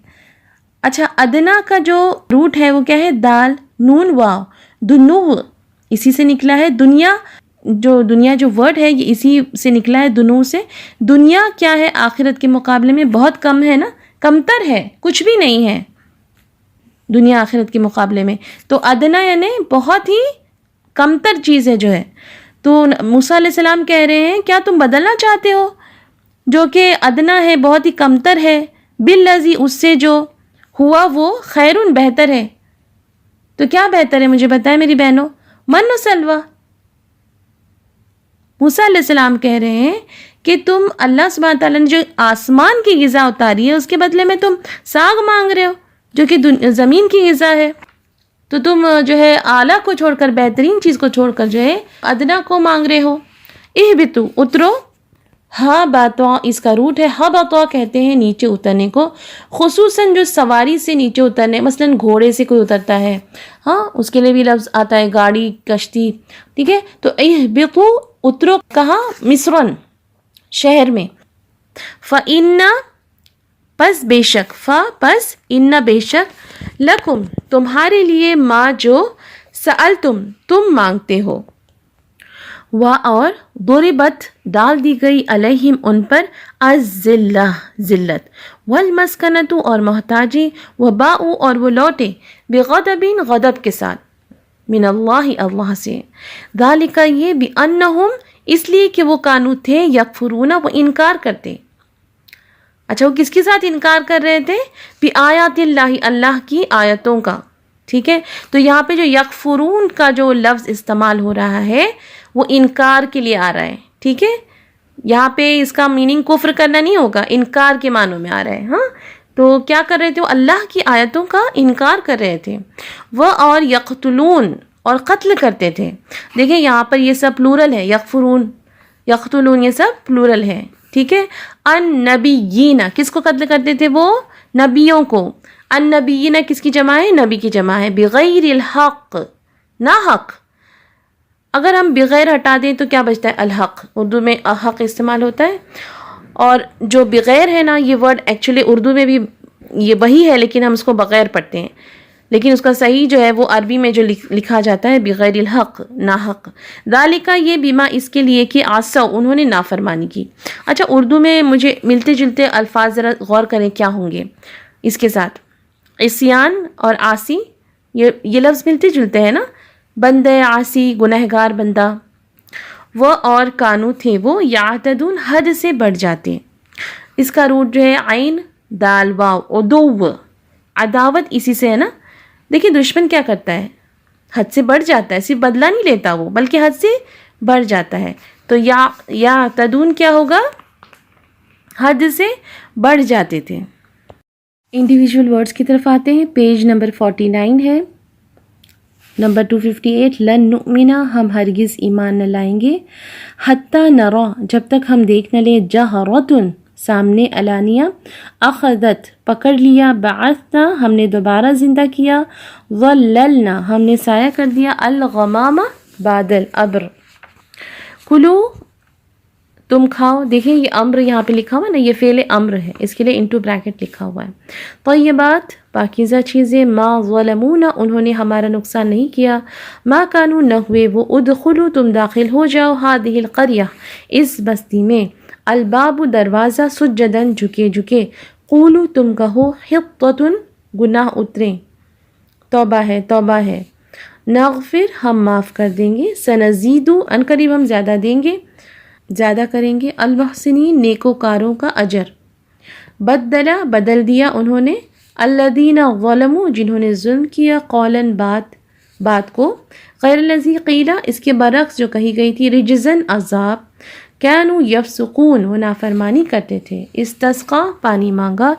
اچھا ادنا کا جو روٹ ہے وہ کیا ہے؟ دال نون واو، دنو، اسی سے نکلا ہے. دنیا جو ورڈ ہے یہ اسی سے نکلا ہے، دنو سے. دنیا کیا ہے؟ آخرت کے مقابلے میں بہت کم ہے نا، کمتر ہے، کچھ بھی نہیں ہے دنیا آخرت کے مقابلے میں. تو ادنا یعنی بہت ہی کمتر چیز ہے جو ہے. تو موسیٰ علیہ السلام کہہ رہے ہیں کیا تم بدلنا چاہتے ہو جو کہ ادنا ہے، بہت ہی کمتر ہے، بالذی، اس سے جو ہوا وہ خیرون، بہتر ہے. تو کیا بہتر ہے مجھے بتائیں میری بہنوں؟ من و سلوہ. موسیٰ علیہ السلام کہہ رہے ہیں کہ تم اللہ سبحانہ تعالیٰ نے جو آسمان کی غذا اتاری ہے اس کے بدلے میں تم ساگ مانگ رہے ہو جو کہ زمین کی غذا ہے. تو تم جو ہے اعلیٰ کو چھوڑ کر، بہترین چیز کو چھوڑ کر جو ہے ادنا کو مانگ رہے ہو. اہبطوا، اترو. ہاں باتوا، اس کا روٹ ہے ہبطوا، کہتے ہیں نیچے اترنے کو، خصوصاً جو سواری سے نیچے اترنے، مثلا گھوڑے سے کوئی اترتا ہے، ہاں اس کے لیے بھی لفظ آتا ہے، گاڑی، کشتی، ٹھیک ہے؟ تو اہبطوا، اترو. کہاں؟ مصرن، شہر میں. فَإِنَّ، پس بے شک، پس ان بے شک، لکم، تمہارے لیے، ما جو سألتم، تم مانگتے ہو. اور ضربت، ڈال دی گئی، علیہم، ان پر، الذلہ، ذلت، والمسکنۃ، اور محتاجی، وباؤ، اور وہ لوٹے، بغضب، غضب کے ساتھ، من اللہ، اللہ سے. ذالک، یہ، بانہم، اس لیے کہ وہ کانو تھے، یکفرون، وہ انکار کرتے. اچھا وہ کس کے ساتھ انکار کر رہے تھے؟ بآیات اللہ، اللہ کی آیتوں کا، ٹھیک ہے؟ تو یہاں پہ جو یکفرون کا جو لفظ استعمال ہو رہا ہے وہ انکار کے لیے آ رہا ہے، ٹھیک ہے؟ یہاں پہ اس کا میننگ کفر کرنا نہیں ہوگا، انکار کے معنوں میں آ رہا ہے. ہاں تو کیا کر رہے تھے؟ وہ اللہ کی آیتوں کا انکار کر رہے تھے. وہ اور یقتلون، اور قتل کرتے تھے. دیکھیں یہاں پر یہ سب پلورل ہے، یغفرون، یقتلون، یہ سب پلورل ہے، ٹھیک ہے؟ النبیین، کس کو قتل کرتے تھے؟ وہ نبیوں کو. النبیین کس کی جمع ہے؟ نبی کی جمع ہے. بغیر الحق، نا حق. اگر ہم بغیر ہٹا دیں تو کیا بچتا ہے؟ الحق. اردو میں حق استعمال ہوتا ہے، اور جو بغیر ہے نا یہ ورڈ ایکچولی اردو میں بھی یہ وہی ہے، لیکن ہم اس کو بغیر پڑھتے ہیں، لیکن اس کا صحیح جو ہے وہ عربی میں جو لکھا جاتا ہے بغیر الحق، ناحق. ذالک، یہ، بیما، اس کے لیے کہ عصوا، انہوں نے نافرمانی کی. اچھا اردو میں مجھے ملتے جلتے الفاظ ذرا غور کریں کیا ہوں گے اس کے ساتھ. عصیان اور عاصی، یہ لفظ ملتے جلتے ہیں نا، بندہ عاصی، گنہگار بندہ. وہ اور کانو تھے وہ، یعتدون، حد سے بڑھ جاتے. اس کا روٹ جو ہے عین دال واو، عدو، عداوت اسی سے ہے نا. دیکھیں دشمن کیا کرتا ہے؟ حد سے بڑھ جاتا ہے، صرف بدلہ نہیں لیتا وہ، بلکہ حد سے بڑھ جاتا ہے. تو یعتدون کیا ہوگا؟ حد سے بڑھ جاتے تھے. انڈیویجول ورڈز کی طرف آتے ہیں. پیج نمبر 49 ہے. نمبر 258 لن نؤمنا ہم ہرگز ایمان نہ لائیں گے حتی نرا جب تک ہم دیکھ نہ لیں جہرتن سامنے علانیہ اخذت پکڑ لیا بعثنا ہم نے دوبارہ زندہ کیا ظللنا ہم نے سایہ کر دیا الغمام بادل ابر کلو تم کھاؤ. دیکھیں یہ امر یہاں پہ لکھا ہوا نا یہ فعل امر ہے اس کے لیے انٹو بریکٹ لکھا ہوا ہے. طیبات پاکیزہ چیزیں ما ظلمونا انہوں نے ہمارا نقصان نہیں کیا ما کانو نہ ہوئے وہ ادخلو تم داخل ہو جاؤ هذه القریہ اس بستی میں الباب دروازہ سجدن جھکے جھکے قولو تم کہو حطۃ گناہ اتریں توبہ ہے نغفر ہم معاف کر دیں گے سنزیدو ان قریب ہم زیادہ کریں گے المحسنین نیکوکاروں کا اجر. بدلا بدل دیا انہوں نے الذین ظلموا جنہوں نے ظلم کیا قولاً بات کو غیر الذی قیلا اس کے برعکس جو کہی گئی تھی رجزن عذاب کانوا یفسقون وہ نافرمانی کرتے تھے. استسقا پانی مانگا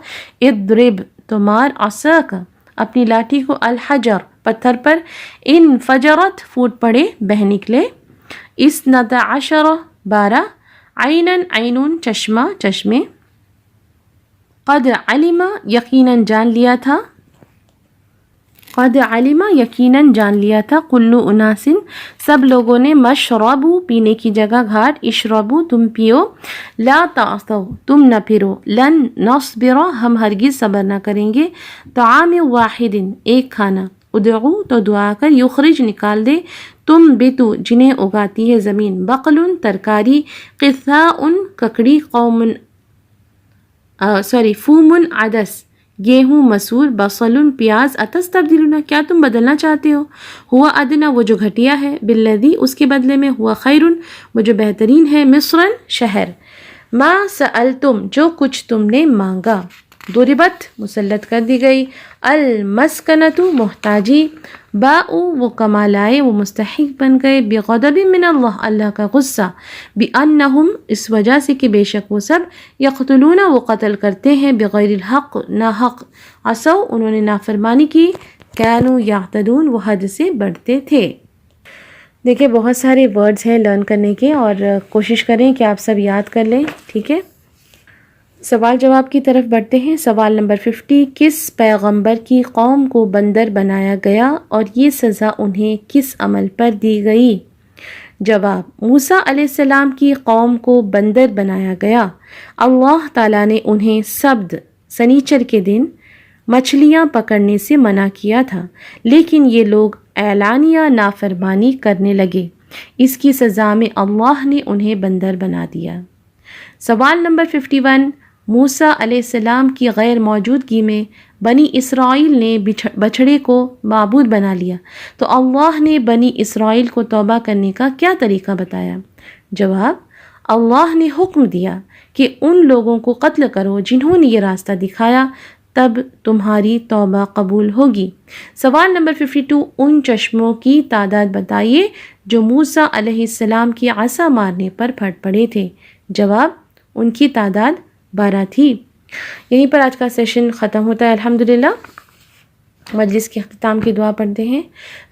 اضرب تو مار عصاک اپنی لاٹھی کو الحجر پتھر پر انفجرت پھوٹ پڑے بہہ نکلے. اثنتا عشر 12 عینن چشمے قد علم یقیناً جان لیا تھا کلو اناسن سب لوگوں نے مشربو پینے کی جگہ گھاٹ اشربو تم پیو لا تعثوا تم نہ پھرو لن نصبر ہم ہرگز صبر نہ کریں گے طعام واحد ایک کھانا ادعو تو دعا کر یخرج نکال دے تم بتو جنہیں اگاتی ہے زمین بقلن ترکاری قثاء ککڑی فومن عدس گیہوں مسور بصل پیاز اتستبدلون کیا تم بدلنا چاہتے ہو ہوا ادنا وہ جو گھٹیا ہے بالذی اس کے بدلے میں ہوا خیر وہ جو بہترین ہے مصرن شہر ما سألتم جو کچھ تم نے مانگا ضربت مسلط کر دی گئی المسکنۃ محتاجی باء وہ کمال آئے وہ مستحق بن گئے بغضب من اللہ کا غصہ بانہم اس وجہ سے کہ بے شک وہ سب یقتلون وہ قتل کرتے ہیں بغیر الحق ناحق عصوا انہوں نے نافرمانی کی کانوا یعتدون وہ حد سے بڑھتے تھے. دیکھیں بہت سارے ورڈز ہیں لرن کرنے کے اور کوشش کریں کہ آپ سب یاد کر لیں. ٹھیک ہے سوال جواب کی طرف بڑھتے ہیں. سوال نمبر 50 کس پیغمبر کی قوم کو بندر بنایا گیا اور یہ سزا انہیں کس عمل پر دی گئی؟ جواب موسیٰ علیہ السلام کی قوم کو بندر بنایا گیا. اللہ تعالیٰ نے انہیں سبت سنیچر کے دن مچھلیاں پکڑنے سے منع کیا تھا لیکن یہ لوگ اعلانیہ نافرمانی کرنے لگے اس کی سزا میں اللہ نے انہیں بندر بنا دیا. سوال نمبر 51 موسیٰ علیہ السلام کی غیر موجودگی میں بنی اسرائیل نے بچھڑے کو معبود بنا لیا تو اللہ نے بنی اسرائیل کو توبہ کرنے کا کیا طریقہ بتایا؟ جواب اللہ نے حکم دیا کہ ان لوگوں کو قتل کرو جنہوں نے یہ راستہ دکھایا تب تمہاری توبہ قبول ہوگی. سوال نمبر 52 ان چشموں کی تعداد بتائیے جو موسیٰ علیہ السلام کی عصا مارنے پر پھٹ پڑے تھے. جواب ان کی تعداد 12 تھی. یہیں پر آج کا سیشن ختم ہوتا ہے. الحمدللہ مجلس کے اختتام کی دعا پڑھتے ہیں.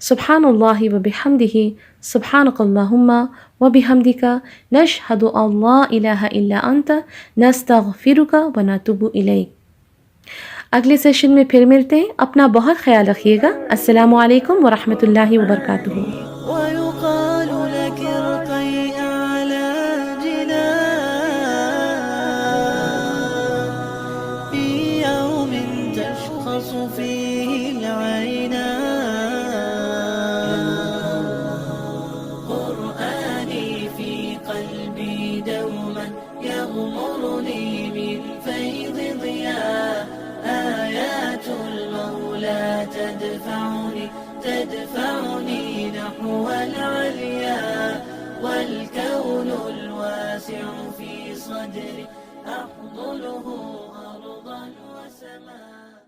سبحان اللہ و بحمدہ سبحانک اللہم و بحمدک نشہد ان لا الہ الا انت نستغفرک و نتوب الیک. اگلے سیشن میں پھر ملتے ہیں. اپنا بہت خیال رکھیے گا. السلام علیکم ورحمۃ اللہ وبرکاتہ. تدفعني نحو العليا والكون الواسع في صدري أحضنه أرضا وسماء.